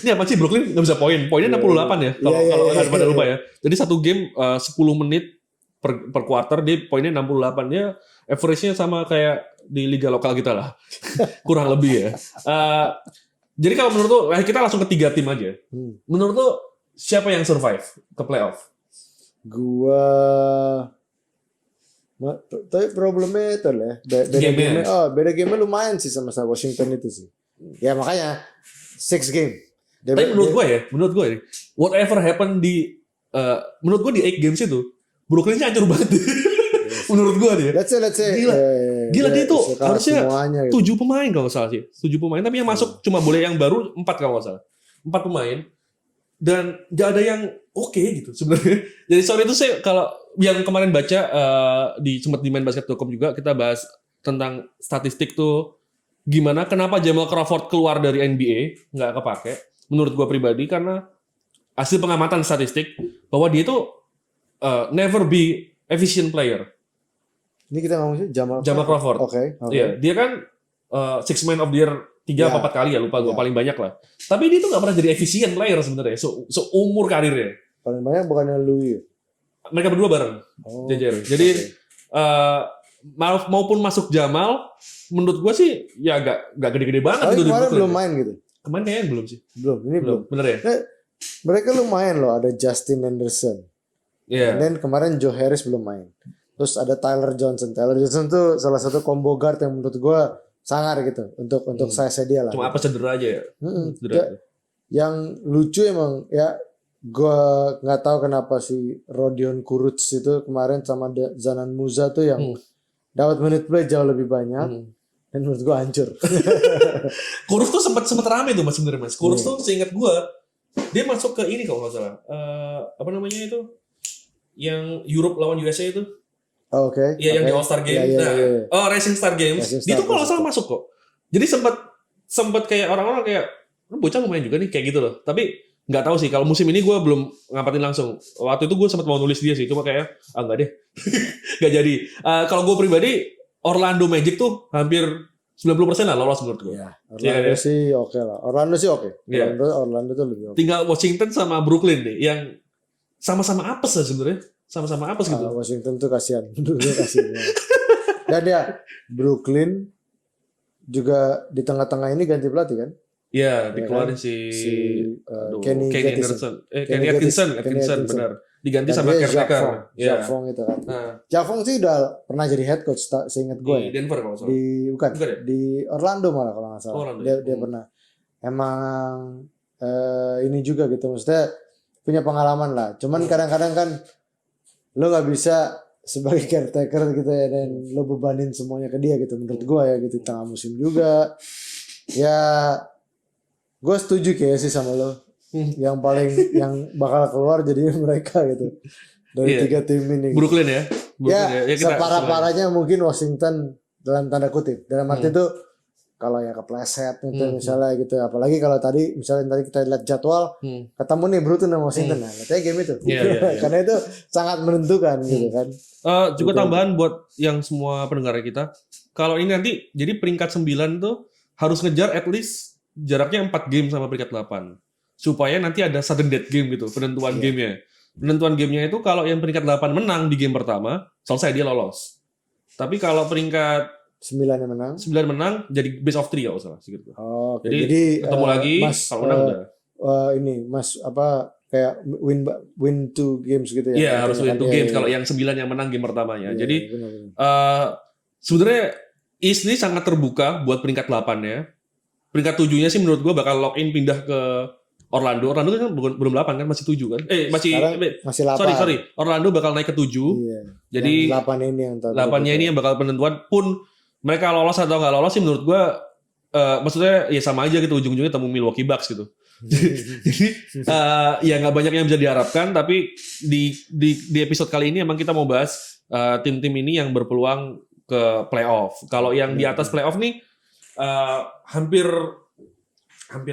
Ini apa sih Brooklyn nggak bisa poinnya 68 ya kalau nggak pada lupa ya. Jadi satu game 10 menit per quarter dia poinnya 68, ya average-nya sama kayak di liga lokal kita lah. Kurang lebih ya. Jadi kalau menurut lo, kita langsung ke 3 tim aja. Menurut lo siapa yang survive ke playoff? Gua tapi problemnya itu lah beda game lumayan sih sama Washington itu sih. Ya makanya 6 game. Tapi menurut gue ya, whatever happen menurut gue di 8 games itu Brooklyn-nya hancur banget. Menurut gue dia. Let's say. Gila dia tuh harusnya gitu. 7 pemain kalau nggak salah sih. 7 pemain, tapi yang masuk cuma boleh yang baru 4 kalau nggak salah. 4 pemain. Dan nggak ada yang oke gitu sebenarnya. Jadi sorry itu saya kalau yang kemarin baca sempat di mainbasket.com juga kita bahas tentang statistik tuh gimana kenapa Jamal Crawford keluar dari NBA nggak kepake. Menurut gue pribadi karena hasil pengamatan statistik bahwa dia tuh never be efficient player. Ini kita ngomongin Jamal Crawford. Oke. Iya, dia kan Six Man of the Year 3 atau 4 kali ya, lupa gue paling banyak lah. Tapi dia tuh nggak pernah jadi efficient player sebenarnya. Seumur karirnya. Paling banyak bukannya Louis. Mereka berdua bareng. Jadi maupun masuk Jamal, menurut gue sih ya nggak gede-gede banget. Tapi kemarin belum main gitu. Kemarin kayaknya belum sih. Belum. Bener ya? Mereka lumayan loh, ada Justin Anderson. Dan kemarin Joe Harris belum main. Terus ada Tyler Johnson. Tyler Johnson tuh salah satu combo guard yang menurut gue sangar gitu untuk size dia lah. Cuma apa cedera aja ya? Yang lucu emang ya gue nggak tahu kenapa si Rodion Kuruc itu kemarin sama Zanan Musa tuh yang dapat menit play jauh lebih banyak. Dan menurut gue hancur. Kuruc tuh sempat rame tuh mas sebenarnya mas. Kuruc tuh seingat gue dia masuk ke ini kalau nggak salah. Apa namanya itu? Yang Europe lawan USA itu. Oke. Iya yang di All Star Game. Rising Star Games. Dia tuh kalau nggak salah masuk kok. Jadi sempat kayak orang-orang kayak bocah mau main juga nih kayak gitu loh. Tapi nggak tahu sih kalau musim ini gue belum ngapatin langsung. Waktu itu gue sempat mau nulis dia sih, cuma kayak nggak deh, nggak jadi. Kalau gue pribadi Orlando Magic tuh hampir 90% lah lolos menurut gue. Ya, Orlando sih oke lah. Orlando sih oke. Orlando tuh lebih oke. Tinggal Washington sama Brooklyn nih yang sama-sama apes lah sebenarnya. Sama-sama apes gitu. Washington tuh kasihan. Dan ya Brooklyn juga di tengah-tengah ini ganti pelatih kan? Iya, dikeluarin si Kenny Anderson. Kenny Atkinson benar. Diganti sama caretaker. Jacques Vaughn itu kan. Jacques Vaughn sih udah pernah jadi head coach seingat gue. Di Denver kalau salah. Bukan ya? di Orlando malah kalau nggak salah. Dia pernah. Emang ini juga gitu, maksudnya punya pengalaman lah. Cuman kadang-kadang kan lo nggak bisa sebagai caretaker gitu ya, dan lo bebanin semuanya ke dia gitu. Menurut gue ya gitu, tengah musim juga. Ya gue setuju kayak sih sama lo. Yang bakal keluar jadi mereka gitu dari 3 tim ini. Brooklyn ya. Ya separah-parahnya mungkin Washington dalam tanda kutip. Dalam arti itu kalau ya kepleset gitu misalnya gitu. Apalagi kalau tadi misalnya kita lihat jadwal ketemu nih Brooklyn sama Washington. Nah, katanya game itu. Karena itu sangat menentukan gitu kan. Juga tambahan buat yang semua pendengar kita. Kalau ini nanti jadi peringkat 9 tuh harus ngejar at least jaraknya 4 game sama peringkat 8. Supaya nanti ada sudden death game gitu, penentuan gamenya. Penentuan gamenya itu kalau yang peringkat 8 menang di game pertama, selesai dia lolos. Tapi kalau peringkat 9 yang menang, 9 menang jadi best of 3 ya usah gitu. Oh, okay. Jadi ketemu lagi kalau menang udah. Ini Mas apa kayak win 2 games gitu ya. Iya, harus win 2 games kalau yang 9 yang menang game pertamanya. Jadi sebenarnya East ini sangat terbuka buat peringkat 8-nya. Peringkat 7-nya sih menurut gua bakal lock in pindah ke Orlando kan belum 8 kan, masih 7 kan? Masih 8. Sorry. Orlando bakal naik ke 7. Iya. Jadi yang 8 ini yang 8-nya ini yang bakal penentuan, pun mereka lolos atau nggak lolos sih menurut gua maksudnya ya sama aja gitu, ujung-ujungnya temu Milwaukee Bucks gitu. Jadi ya nggak banyak yang bisa diharapkan, tapi di episode kali ini emang kita mau bahas tim-tim ini yang berpeluang ke playoff. Kalau yang di atas playoff nih hampir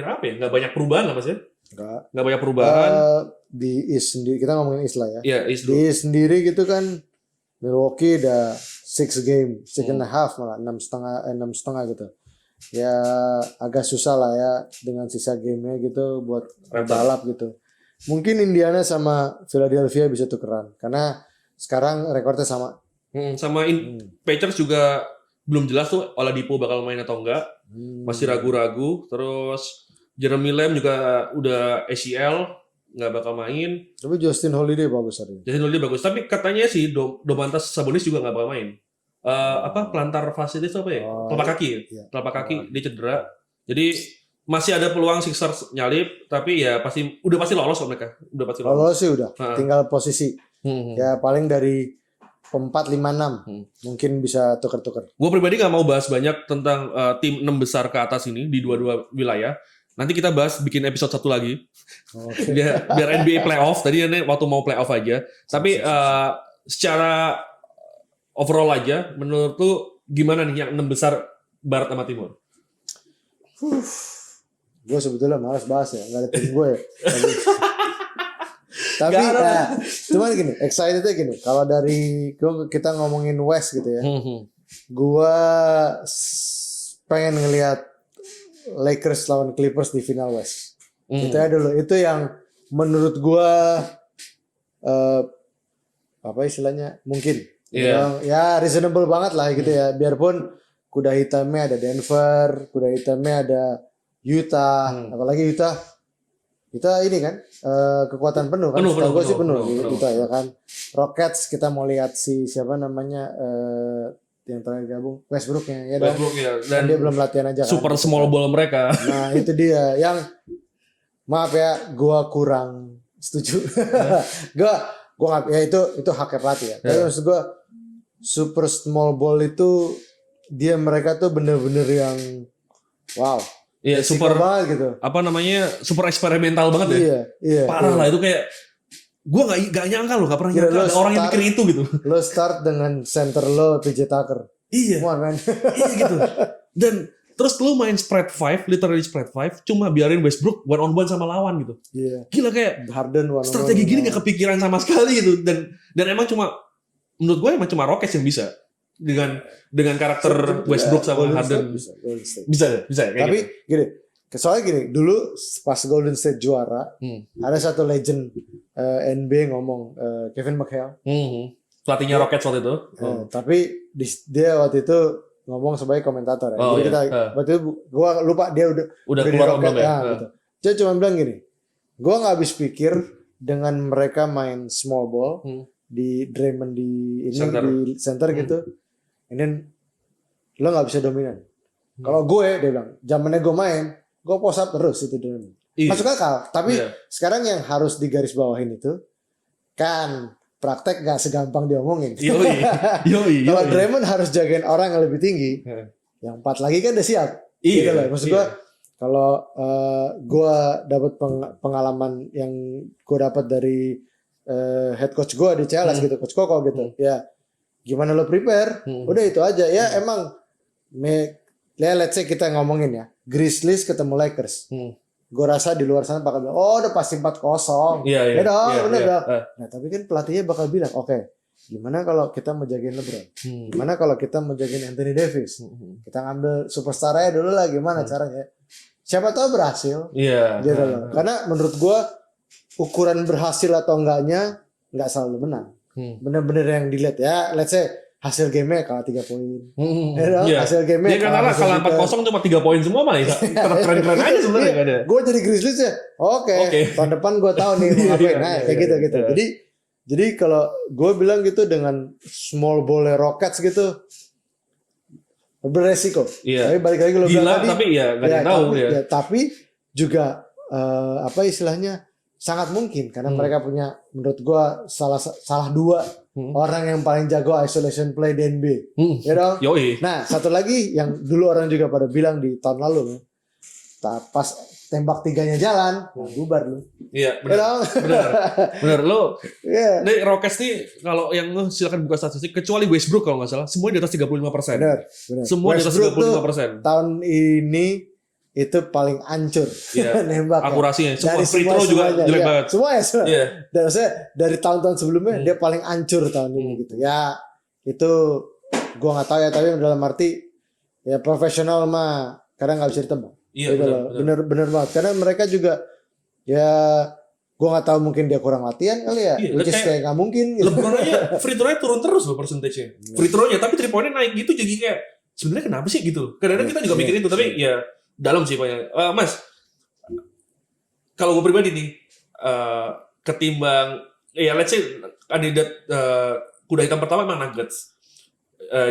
apa ya? Nggak banyak perubahan lah Mas ya? Nggak banyak perubahan. Di East sendiri, kita ngomongin East lah ya. Iya, East di East sendiri gitu kan, Milwaukee udah 6 game, 6.5 malah 6,5 gitu. Ya agak susah lah ya dengan sisa gamenya gitu buat balap gitu. Mungkin Indiana sama Philadelphia bisa tukeran karena sekarang rekornya sama. Pacers juga belum jelas tuh Oladipo bakal main atau enggak. Masih ragu-ragu. Terus Jeremy Lamb juga udah ACL, nggak bakal main. Tapi Justin Holiday bagus hari ini. Justin Holiday bagus. Tapi katanya sih Domantas Sabonis juga nggak bakal main. Plantar fasciitis apa ya? Telapak kaki. Iya. Telapak kaki dia cedera. Jadi masih ada peluang Sixers nyalip, tapi ya udah pasti lolos kok mereka. Udah pasti lolos. Lolos sih udah. Tinggal posisi. Ya paling dari 4, 5, 6 mungkin bisa tuker-tuker. Gue pribadi nggak mau bahas banyak tentang tim 6 besar ke atas ini di dua wilayah. Nanti kita bahas bikin episode 1 lagi. Okay. biar NBA playoff. Tadi waktu mau playoff aja. Tapi secara overall aja, menurut tuh gimana nih yang 6 besar Barat sama Timur? Gue sebetulnya malas bahas ya, nggak ada tim gue. Tapi cuman gini, excitednya gini. Kalau dari kita ngomongin West gitu ya, gue pengen ngelihat Lakers lawan Clippers di final West. Itu ya dulu. Itu yang menurut gue apa istilahnya mungkin. Ya reasonable banget lah gitu ya. Biarpun kuda hitamnya ada Denver, kuda hitamnya ada Utah, apalagi Utah ini kan kekuatan penuh kan. Gue sih penuh Utah ya kan. Rockets kita mau lihat siapa namanya yang terakhir gabung Westbrook ya dong. Dan dia belum latihan aja kan. Super small ball mereka. Nah itu dia yang maaf ya, gue kurang setuju. gue nggak ya itu haknya pelatih ya. Tapi maksud gue super small ball itu mereka tuh bener-bener yang wow. Iya, super banget gitu. Apa namanya? Super eksperimental banget ya. Iya. Parah lah itu kayak gue nggak nyangka loh, nggak pernah nyangka ada orang yang mikir itu gitu. Lo start dengan center lo PJ Tucker. Iya. Iya gitu. Dan terus lo main spread 5, literally spread 5, cuma biarin Westbrook one on one sama lawan gitu. Iya. Gila kayak Harden one on one. Strategi gini nggak kepikiran sama sekali gitu. Dan emang menurut gue emang cuma Rockets yang bisa dengan karakter Westbrook sama Harden. Bisa ya. Tapi gini, soalnya gini, dulu pas Golden State juara, ada satu legend NBA ngomong, Kevin McHale. Pelatihnya Rockets waktu itu. Tapi dia waktu itu ngomong sebagai komentator ya. Oh, Jadi kita waktu itu gue lupa dia udah di keluar Rocket belum ya? ya gitu. Dia cuma bilang gini, gue nggak habis pikir dengan mereka main small ball di Draymond di center gitu, ini lo nggak bisa dominan. Kalau gue, dia bilang, zamannya gue main, gue post up terus itu Draymond. Masuk akal, tapi sekarang yang harus digarisbawahin itu kan praktek gak segampang diomongin. Kalau Draymond harus jagain orang yang lebih tinggi, yang 4 lagi kan udah siap. Gitu loh. Maksud gue, kalau gue dapat pengalaman yang gue dapat dari head coach gue di CLS gitu, coach Koko gitu, ya gimana lo prepare, udah itu aja ya. Emang let's say kita ngomongin ya, Grizzlies ketemu Lakers, gue rasa di luar sana bakal bilang, oh udah pasti 4-0, ya dong, udah. Nah tapi kan pelatihnya bakal bilang, oke, gimana kalau kita mau jagain LeBron, gimana kalau kita mau jagain Anthony Davis, kita ngambil superstarnya dulu lah, gimana caranya? Siapa tahu berhasil, gitu loh. Karena menurut gue ukuran berhasil atau enggaknya nggak selalu menang. Bener-bener yang dilihat ya, let's say hasil game-nya kalah 3 poin. Hasil game-nya kalah 4-0 cuma 3 poin semua mah ya. Keren-keren aja sebenarnya kan ya. Gue jadi Grizzlies ya. Oke. Tahun depan gue tahu nih mau ngapain. Nah, kayak gitu. Jadi kalau gue bilang gitu dengan small ball Rockets gitu beresiko. Tapi balik lagi lo bilang tadi. Tapi ya nggak ada tahu ya. Tapi juga apa istilahnya sangat mungkin karena mereka punya menurut gua salah 2 orang yang paling jago isolation play di NBA. Ya dong. Nah, satu lagi yang dulu orang juga pada bilang di tahun lalu, pas tembak 3-nya jalan, bubar lu. Iya, benar lo. Nih Rockets nih kalau yang silakan buka statistik kecuali Westbrook kalau nggak salah, semua di atas 35%. Benar. Semua di atas 35%. Tahun ini itu paling ancur nembak akurasinya. Dari free throw juga jelek banget. Semua. Dan saya dari tahun-tahun sebelumnya dia paling ancur tahun ini gitu. Ya itu gua nggak tahu ya, tapi dalam arti ya profesional mah kadang nggak bisa ditebak. Gitu bener banget. Karena mereka juga ya gua nggak tahu mungkin dia kurang latihan kali ya. Which is kayak nggak mungkin. Gitu. LeBron aja free throw-nya turun terus loh persentasenya. Free throw-nya tapi 3 poinnya naik gitu, jadi kayak sebenarnya kenapa sih gitu? Kadang-kadang kita juga mikir itu, tapi ya dalam sih banyak. Mas, kalau gue pribadi nih, ketimbang, ya let's say kandidat kuda hitam pertama memang Nuggets.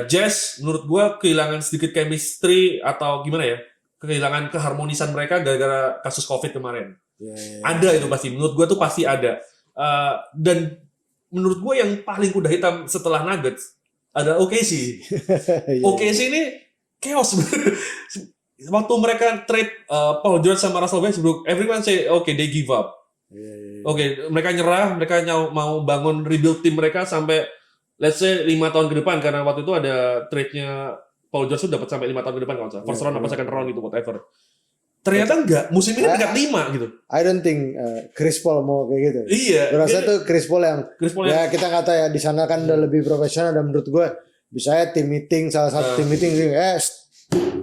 Jazz menurut gue kehilangan sedikit chemistry atau gimana ya, kehilangan keharmonisan mereka gara-gara kasus COVID kemarin. Ada itu pasti, menurut gue tuh pasti ada. Dan menurut gue yang paling kuda hitam setelah Nuggets ada OKC. OKC ini chaos. Waktu mereka trade Paul George sama Russell Westbrook, everyone say okay they give up. Mereka nyerah, mereka mau bangun rebuild tim mereka sampai let's say 5 tahun ke depan, karena waktu itu ada trade-nya Paul George tuh dapat sampai 5 tahun ke depan kalau nggak salah. First round apa second round gitu whatever. Ternyata enggak, musim ini peringkat 5 gitu. I don't think Chris Paul mau kayak gitu. Gue rasa tuh Chris Paul yang kita nggak tahu ya, di sana kan udah lebih profesional, dan menurut gue bisa ya tim meeting, salah satu tim meeting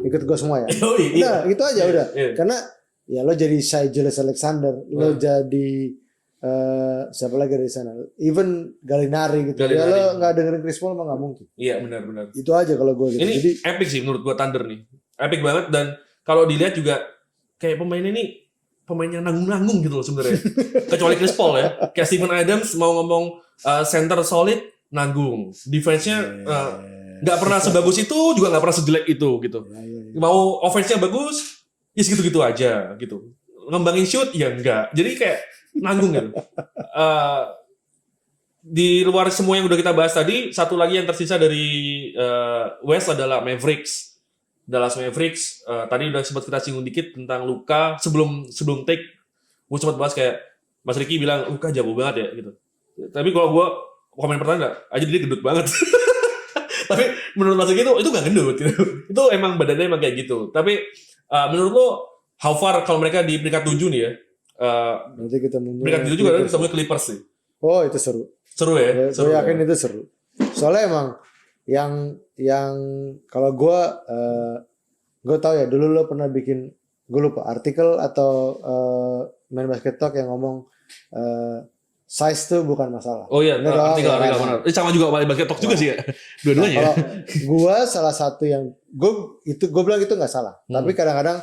ikut gue semua ya. Nah itu aja udah. Karena ya lo jadi Shai Gilgeous-Alexander, lo jadi siapa lagi dari sana, even Gallinari gitu. Ya lo nggak dengerin Chris Paul mah nggak mungkin. Iya benar. Itu aja kalau gue gitu. Ini jadi epic sih menurut gue Thunder nih, epic banget. Dan kalau dilihat juga kayak pemain ini pemain yang nanggung-nanggung gitu loh sebenarnya. Kecuali Chris Paul ya, kayak Steven Adams mau ngomong center solid nanggung, defense-nya nggak pernah sebagus itu, juga nggak pernah sejelek itu gitu. Mau offense-nya bagus, ya segitu-gitu aja gitu. Ngembangin shoot, ya enggak. Jadi kayak nanggung gitu. Di luar semua yang udah kita bahas tadi, satu lagi yang tersisa dari West adalah Mavericks. Dallas Mavericks. Tadi udah sempat kita singgung dikit tentang Luka. Sebelum take, gue sempat bahas kayak Mas Ricky bilang Luka jago banget ya gitu. Tapi kalau gue komen pertama aja dia gendut banget. Tapi menurut Mas Ricky itu gak gendut gitu. Itu emang badannya emang kayak gitu. Tapi menurut lo how far kalau mereka di peringkat 7 nih ya? Nanti kita peringkat 7 juga ada ketemu Clippers sih. Oh itu seru. Seru ya? Gue yakin itu seru. Soalnya emang yang kalau gue tahu ya, dulu lo pernah bikin, gue lupa artikel atau main basket talk yang ngomong size tuh bukan masalah. Oh iya, Ini doang, artikel ya, benar. Sama juga basket talk juga sih ya. Dua-duanya. Kalau gua salah satu yang gue bilang itu nggak salah. Tapi kadang-kadang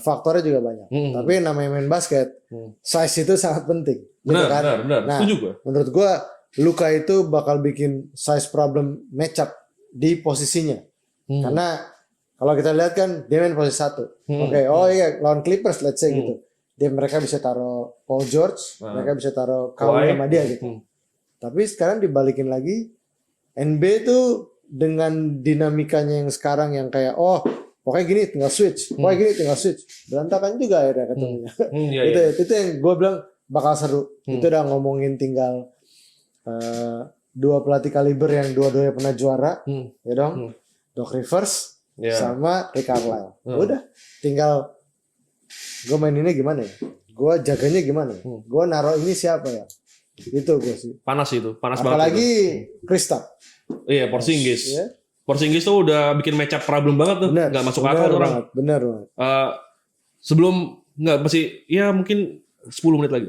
faktornya juga banyak. Tapi yang namanya main basket, size itu sangat penting. Benar, gitu kan? benar. Nah, Setuju gua. menurut gua Luka itu bakal bikin size problem matchup di posisinya. Karena kalau kita lihat kan dia main posisi 1. Oke, oh iya lawan Clippers let's say gitu. Mereka bisa taruh Paul George, mereka bisa taruh Kawhi sama dia gitu. Tapi sekarang dibalikin lagi, NBA tuh dengan dinamikanya yang sekarang yang kayak pokoknya gini tinggal switch, pokoknya gini tinggal switch, berantakan juga akhirnya ketemunya. Itu yang gue bilang bakal seru. Itu udah ngomongin tinggal dua pelatih kaliber yang dua-duanya pernah juara, ya dong, Doc Rivers sama Rick Carlisle. Udah, tinggal gue maininnya gimana ya? Gue jaganya gimana ya? Gue naruh ini siapa ya? Itu gue sih. Panas banget. Apalagi Kristaps. Iya, Porzingis. Ya. Porzingis tuh udah bikin matchup problem banget tuh. Nggak masuk akal orang. Bener banget. Sebelum masih ya mungkin 10 menit lagi.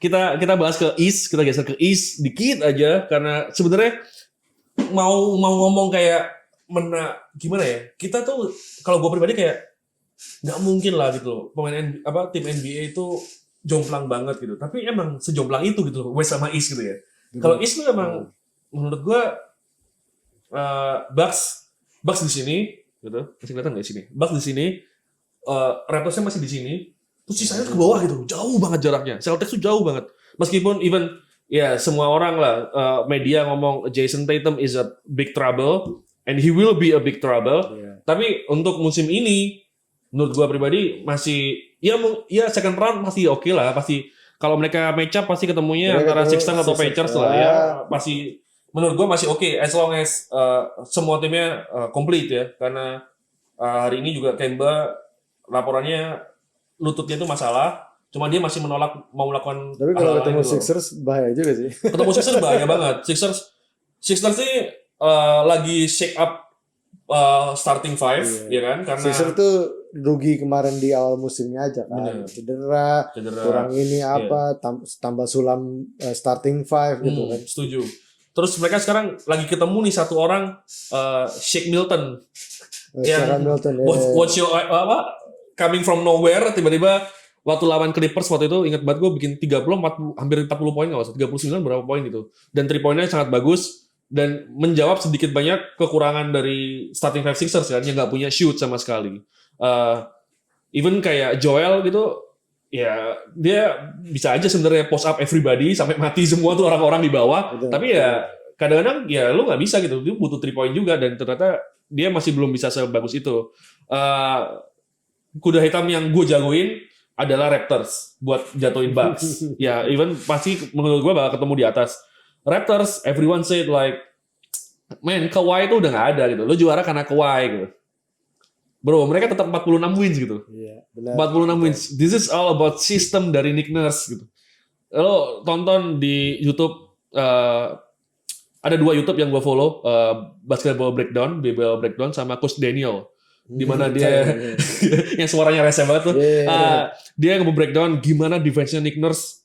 kita bahas ke East, kita geser ke East dikit aja karena sebenarnya mau ngomong kayak gimana ya? Kita tuh kalau gue pribadi kayak nggak mungkin lah gitu loh tim NBA itu jomplang banget gitu, tapi emang sejomplang itu gitu loh West sama East gitu ya. Kalau East tuh emang menurut gua Bucks di sini gitu, masih kelihatan nggak di sini? Bucks di sini, Raptorsnya masih di sini, terus sisanya ke bawah gitu, jauh banget jaraknya. Celtics tuh jauh banget, meskipun even ya semua orang lah media ngomong Jason Tatum is a big trouble and he will be a big trouble, tapi untuk musim ini menurut gua pribadi masih ya second round pasti oke lah, pasti kalau mereka match up pasti ketemunya antara Sixers atau Pacers lah ya, pasti menurut gua masih oke as long as semua timnya complete ya, karena hari ini juga Kemba laporannya lututnya itu masalah, cuma dia masih menolak mau melakukan. Tapi kalau ketemu Sixers bahaya juga sih. Ketemu Sixers bahaya banget. Sixers sih lagi shake up starting five, ya kan? Karena Sixers tuh rugi kemarin di awal musimnya aja kan. Cedera, kurang ini apa, tambah sulam starting five gitu kan. Setuju. Terus mereka sekarang lagi ketemu nih satu orang, Shake Milton. What's your coming from nowhere, tiba-tiba waktu lawan Clippers waktu itu ingat banget gue bikin hampir 40 poin nggak usah, 39 berapa poin gitu. Dan 3 poinnya sangat bagus. Dan menjawab sedikit banyak kekurangan dari starting five Sixers kan, yang nggak punya shoot sama sekali. Even kayak Joel gitu, ya dia bisa aja sebenarnya post up everybody sampai mati semua tuh orang-orang di bawah. Tapi ya kadang-kadang ya lu nggak bisa gitu, dia butuh 3 point juga dan ternyata dia masih belum bisa sebagus itu. Kuda hitam yang gue jagoin adalah Raptors buat jatuhin Bucks. Ya even pasti menurut gue bakal ketemu di atas. Raptors, everyone said like, man, Kawhi itu udah gak ada gitu. Lo juara karena Kawhi gitu. Bro, mereka tetap 46 wins gitu. Iya, benar. 46 wins. This is all about system dari Nick Nurse gitu. Lo tonton di YouTube, ada 2 YouTube yang gue follow, Basketball Breakdown, BBL Breakdown, sama Coach Daniel. Dimana dia, yang suaranya rese banget tuh. Dia nge-breakdown gimana defense-nya Nick Nurse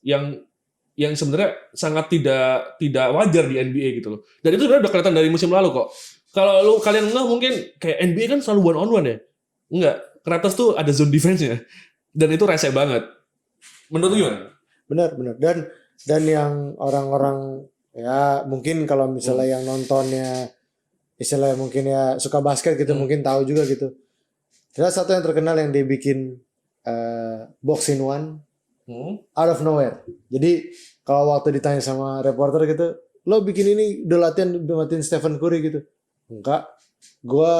yang sebenarnya sangat tidak wajar di NBA gitu loh. Dan itu udah kelihatan dari musim lalu kok. Kalau kalian nggak mungkin kayak NBA kan selalu one on one ya. Enggak, Raptors tuh ada zone defense-nya. Dan itu rese banget. Menurut gimana? Benar. Dan yang orang-orang ya mungkin kalau misalnya yang nontonnya istilahnya mungkin ya suka basket gitu, mungkin tahu juga gitu. Ada satu yang terkenal yang dia bikin box in one. Out of nowhere. Jadi kalau waktu ditanya sama reporter gitu, lo bikin ini udah latihan Stephen Curry gitu? Enggak, gue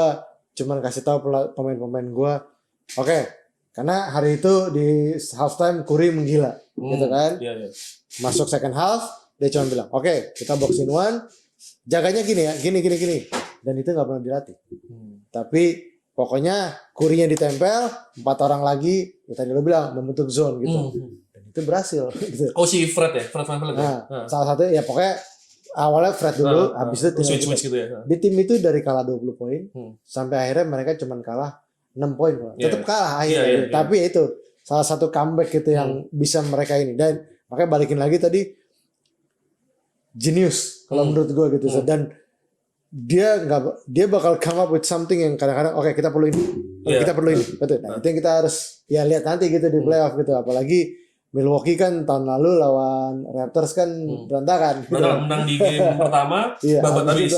cuman kasih tahu pemain-pemain gue, oke, karena hari itu di halftime Curry menggila, gitu kan? Masuk second half, dia cuma bilang, oke, kita box in one, jaganya gini ya, gini, dan itu nggak pernah dilatih. Tapi pokoknya Curry-nya ditempel, 4 orang lagi, ya tadi lo bilang membentuk zone gitu. Dan itu berhasil gitu. Oh si Fred ya? Fred VanVleet ya? Salah satu ya pokoknya awalnya Fred dulu, habis itu switch gitu ya. Di tim itu dari kalah 20 poin sampai akhirnya mereka cuma kalah 6 poin. Tetap kalah akhirnya. Tapi itu salah satu comeback gitu yang bisa mereka ini. Dan Makanya balikin lagi tadi genius kalau menurut gue gitu. Dan dia bakal come up with something yang kadang-kadang oke, kita perlu ini, kita perlu ini, betul. Nah, itu yang kita harus ya lihat nanti gitu di playoff gitu. Apalagi Milwaukee kan tahun lalu lawan Raptors kan berantakan. Gitu. Menang di game pertama, babak habis.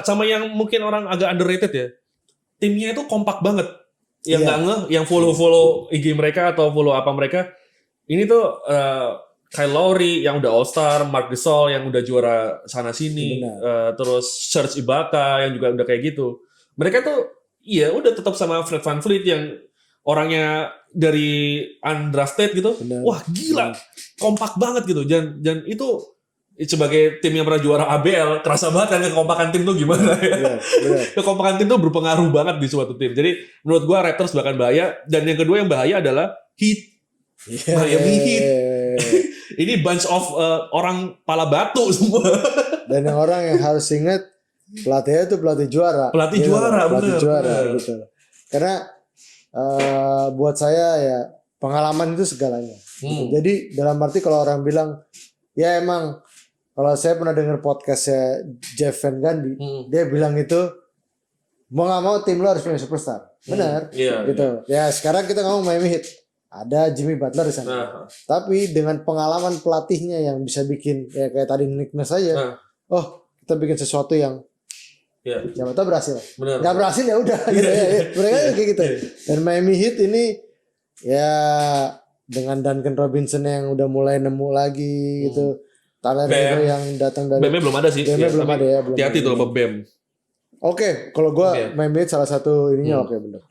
Sama yang mungkin orang agak underrated ya. Timnya itu kompak banget. Yang nggak yang follow IG mereka atau follow apa mereka. Ini tuh Kyle Lowry yang udah All Star, Marc Gasol yang udah juara sana sini, terus Serge Ibaka yang juga udah kayak gitu. Mereka tuh udah tetap sama Fred VanVleet yang orangnya dari undrafted gitu. Wah gila, kompak banget gitu. Dan itu sebagai tim yang pernah juara ABL, terasa banget kan kekompakan tim tuh gimana ya. Kekompakan tim tuh berpengaruh banget di suatu tim. Jadi menurut gua Raptors bahkan bahaya. Dan yang kedua yang bahaya adalah Heat. Miami Heat. Ini bunch of orang pala batu semua. Dan yang orang yang harus ingat pelatihnya itu pelatih juara. Pelatih juara gitu. Karena buat saya ya pengalaman itu segalanya. Gitu. Jadi dalam arti kalau orang bilang ya emang kalau saya pernah dengar podcastnya Jeff Van Gundy, dia bilang itu mau nggak mau tim lo harus punya superstar. Benar. Gitu. Ya sekarang kita ngomong Miami Heat. Ada Jimmy Butler di sana. Tapi dengan pengalaman pelatihnya yang bisa bikin ya kayak tadi Nick Nurse aja. Kita bikin sesuatu yang siapa tahu berhasil. Nggak berhasil ya udah gitu ya. Mereka kayak gitu. Dan Miami Heat ini ya dengan Duncan Robinson yang udah mulai nemu lagi gitu. Tyler Hero yang datang dari Bam belum ada sih. Bam belum ada ya. Hati-hati tuh sama Bam. Oke, kalau gue Miami Heat salah satu ininya oke bener.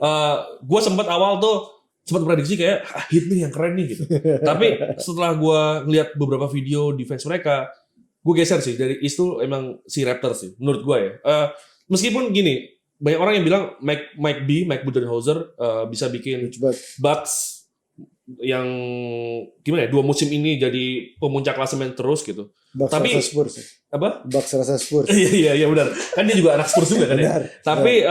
Gue sempat awal tuh sempat prediksi kayak Heat nih yang keren nih gitu. Tapi setelah gue ngeliat beberapa video defense mereka, gue geser sih dari East tuh emang si Raptors sih menurut gue ya. Meskipun gini, banyak orang yang bilang Mike Budenholzer bisa bikin Bucks yang gimana ya, 2 musim ini jadi pemuncak klasemen terus gitu. Bucks tapi rasa Spurs. apa? Bucks rasa Spurs. Iya benar. Kan dia juga anak Spurs juga kan ya. Tapi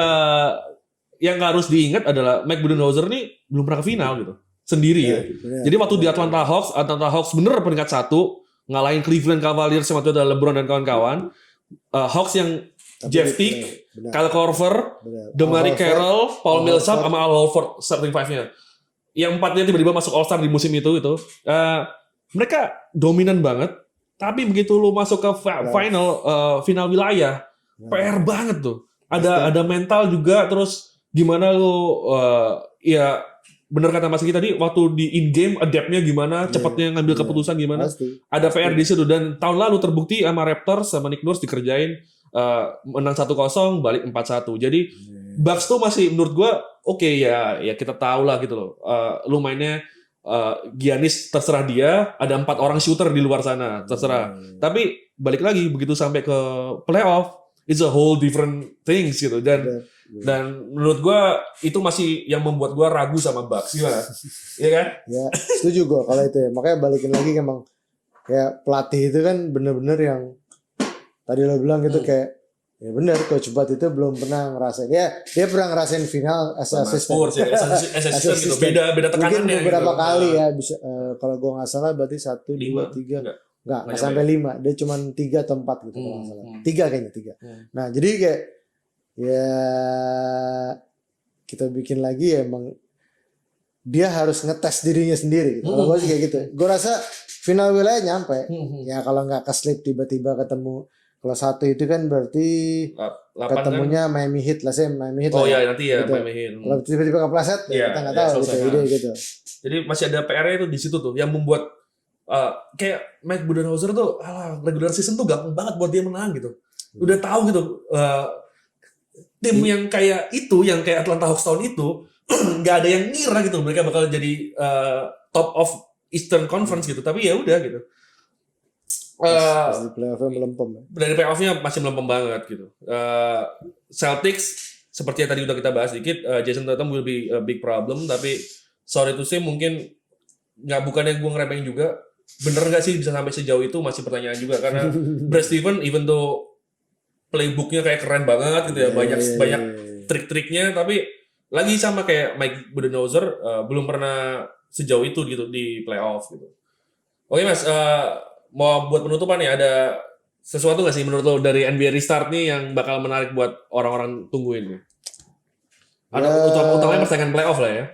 yang harus diingat adalah Mike Budenholzer nih belum pernah ke final gitu. Sendiri ya. Jadi waktu di Atlanta Hawks bener peringkat 1, ngalahin Cleveland Cavaliers sama itu ada LeBron dan kawan-kawan. Hawks yang Jeff Teague, Kyle Korver, DeMarre Carroll, Paul Millsap sama Al Horford starting 5-nya. Yang 4-nya tiba-tiba masuk All Star di musim itu gitu. Mereka dominan banget, tapi begitu lu masuk ke final wilayah, PR banget tuh. Ada mental juga, terus gimana lu ya bener kata Mas Kiki tadi waktu di in game adapt-nya gimana, cepatnya ngambil keputusan gimana. Ada PR di situ dan tahun lalu terbukti sama Raptors sama Nick Nurse dikerjain menang 1-0 balik 4-1. Jadi Bucks tuh masih menurut gua oke ya kita tahu lah gitu loh. Lu mainnya Giannis terserah dia, ada 4 orang shooter di luar sana terserah. Tapi balik lagi begitu sampai ke playoff it's a whole different things gitu dan menurut gue itu masih yang membuat gue ragu sama Bucks gimana? Iya kan? Ya setuju gue kalau itu ya. Makanya balikin lagi emang kayak pelatih itu kan bener-bener yang tadi lo bilang gitu kayak ya bener Coach Bud itu belum pernah ngerasain dia pernah ngerasain final as assistant. Assistant gitu. Beda tekanannya. Mungkin beberapa gitu. kali ya bisa kalau gue nggak salah berarti 1, 2, 3 nggak sampai 5 dia cuma 3 atau 4 gitu kalau nggak salah 3 kayaknya 3. Nah jadi kayak ya kita bikin lagi ya emang dia harus ngetes dirinya sendiri gitu. Kalau gue sih kayak gitu gue rasa final wilayah nyampe ya kalau nggak keslip tiba-tiba ketemu kalau 1 itu kan berarti ketemunya kan? Miami Heat lah Miami Heat iya nanti ya gitu. Miami Heat kalau tiba-tiba kepleset ya kita nggak tahu gitu. Jadi masih ada PR-nya itu di situ tuh yang membuat kayak Mike Budenholzer tuh regular season tuh gampang banget buat dia menang gitu. Udah tahu gitu tim yang kayak itu, yang kayak Atlanta Hawks tahun itu nggak ada yang ngira gitu mereka bakal jadi top of Eastern Conference gitu. Tapi ya udah gitu. Dari playoff-nya melempem. Dari playoff-nya masih melempem banget gitu. Celtics seperti yang tadi udah kita bahas dikit, Jason Tatum will be a big problem. Tapi sorry to say mungkin bukan yang gue ngeremehin juga. Bener nggak sih bisa sampai sejauh itu masih pertanyaan juga karena Brad Stevens even though playbooknya kayak keren banget gitu ya banyak trik-triknya tapi lagi sama kayak Mike Budenholzer belum pernah sejauh itu gitu di playoff gitu. Oke Mas, mau buat penutupan nih, ada sesuatu nggak sih menurut lo dari NBA Restart nih yang bakal menarik buat orang-orang tungguin nih? Ada utamanya persaingan playoff lah ya.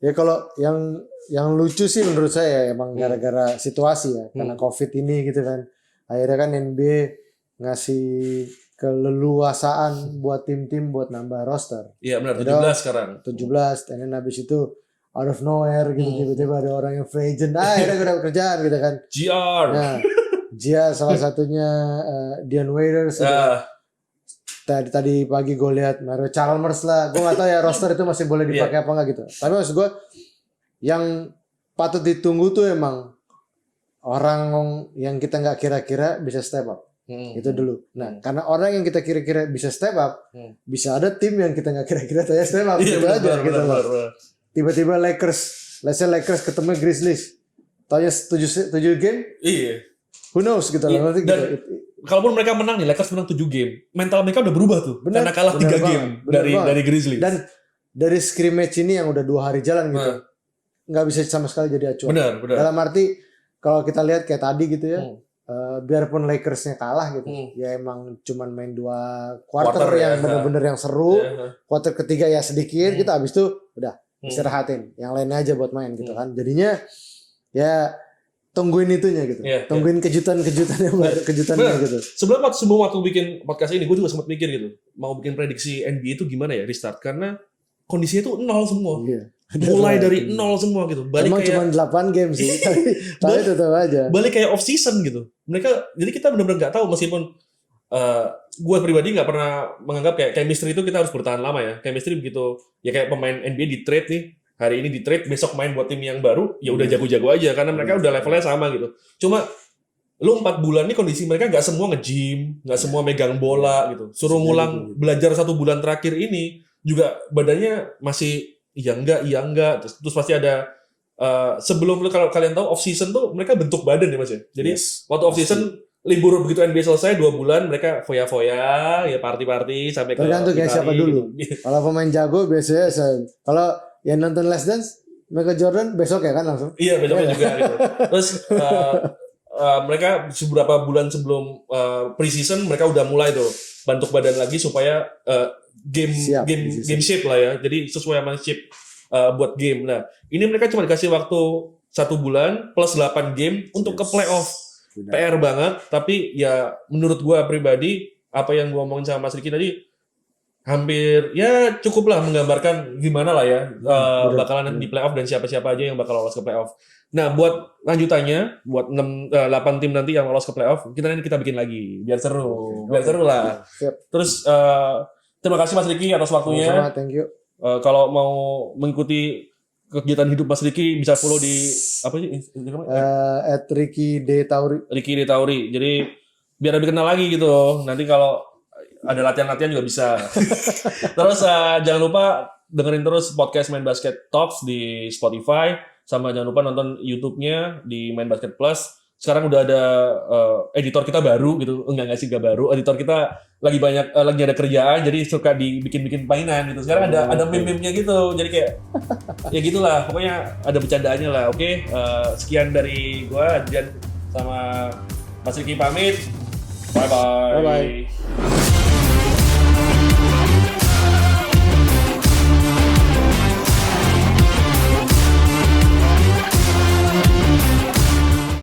Ya kalau yang lucu sih menurut saya emang gara-gara situasi ya, karena COVID ini gitu kan. Akhirnya kan NBA ngasih keleluasaan buat tim-tim buat nambah roster. Iya benar, 17 sekarang. 17, dan habis itu out of nowhere gitu tiba-tiba ada orang yang free agent, akhirnya gue dapet kerjaan gitu kan. GR. Nah, Gia salah satunya Dion Waiters. Tadi pagi gue lihat Mario Chalmers lah. Gue nggak tahu ya roster itu masih boleh dipakai apa nggak gitu. Tapi maksud gue yang patut ditunggu tuh emang orang yang kita nggak kira-kira bisa step up. Itu dulu. Nah, karena orang yang kita kira-kira bisa step up, bisa ada tim yang kita nggak kira-kira step up. Gitu aja gitu loh. Tiba-tiba let's say Lakers ketemu Grizzlies. Taunya 7 game? Iya. Who knows gitu loh. Dan kalaupun mereka menang nih, Lakers menang 7 game, mental mereka udah berubah tuh. Karena kalah 3 game dari Grizzlies. Dan dari scrimmage ini yang udah 2 hari jalan gitu, nggak bisa sama sekali jadi acuan. Benar. Dalam arti kalau kita lihat kayak tadi gitu ya, biarpun Lakersnya kalah gitu, ya emang cuman main 2 quarter yang bener-bener yang seru. Quarter ketiga ya sedikit, gitu abis itu udah istirahatin. Yang lainnya aja buat main gitu kan. Jadinya ya tungguin itunya gitu. Tungguin kejutan-kejutannya gitu. Sebelum waktu bikin podcast ini, gue juga sempat mikir gitu, mau bikin prediksi NBA itu gimana ya restart, karena kondisinya tuh 0 semua. Mulai dari 0 semua gitu. Emang cuma 8 game sih, tapi tetap aja. Balik kayak off season gitu. Jadi kita benar-benar nggak tahu, meskipun gue pribadi nggak pernah menganggap kayak chemistry itu kita harus bertahan lama ya. Chemistry begitu ya kayak pemain NBA di trade nih. Hari ini di trade, besok main buat tim yang baru, ya udah jago-jago aja karena mereka udah levelnya sama gitu. Cuma lu 4 bulan nih kondisi mereka nggak semua nge-gym, nggak semua megang bola gitu. Suruh ngulang belajar 1 bulan terakhir ini juga badannya masih iya enggak. Terus pasti ada sebelum lu, kalau kalian tahu off season tuh mereka bentuk badan ya Mas ya. Jadi waktu off season libur begitu NBA selesai 2 bulan mereka foya-foya ya party-party sampai tergantung kayak siapa dulu. Kalau pemain jago biasanya kalau yang nonton Last Dance, Michael Jordan besok ya kan langsung. Iya besoknya juga gitu. Terus mereka beberapa bulan sebelum preseason mereka udah mulai tuh bentuk badan lagi supaya game shape lah ya. Jadi sesuai sama shape buat game. Nah ini mereka cuma dikasih waktu 1 bulan plus 8 game untuk ke playoff. PR banget. Tapi ya menurut gua pribadi apa yang gua omongin sama Mas Riki tadi, hampir ya cukup lah menggambarkan gimana lah ya bakalan di playoff dan siapa-siapa aja yang bakal lolos ke playoff. Nah buat lanjutannya, buat 8 tim nanti yang lolos ke playoff, kita bikin lagi biar seru, lah. Terus terima kasih Mas Riki atas waktunya. Thank you. Kalau mau mengikuti kegiatan hidup Mas Riki bisa follow di apa sih Instagram? @Ricky D Tauri. Ricky D Tauri. Jadi biar lebih kenal lagi gitu. Nanti kalau ada latihan-latihan juga bisa. Terus jangan lupa dengerin terus podcast Main Basket Talks di Spotify, sama jangan lupa nonton YouTube-nya di Main Basket Plus. Sekarang udah ada editor kita baru gitu, enggak sih baru. Editor kita lagi ada kerjaan, jadi suka dibikin mainan gitu. Sekarang ada meme-nya gitu, jadi kayak ya gitulah. Pokoknya ada bercandaannya lah. Oke, sekian dari gua Adrian sama Mas Riki pamit. Bye bye.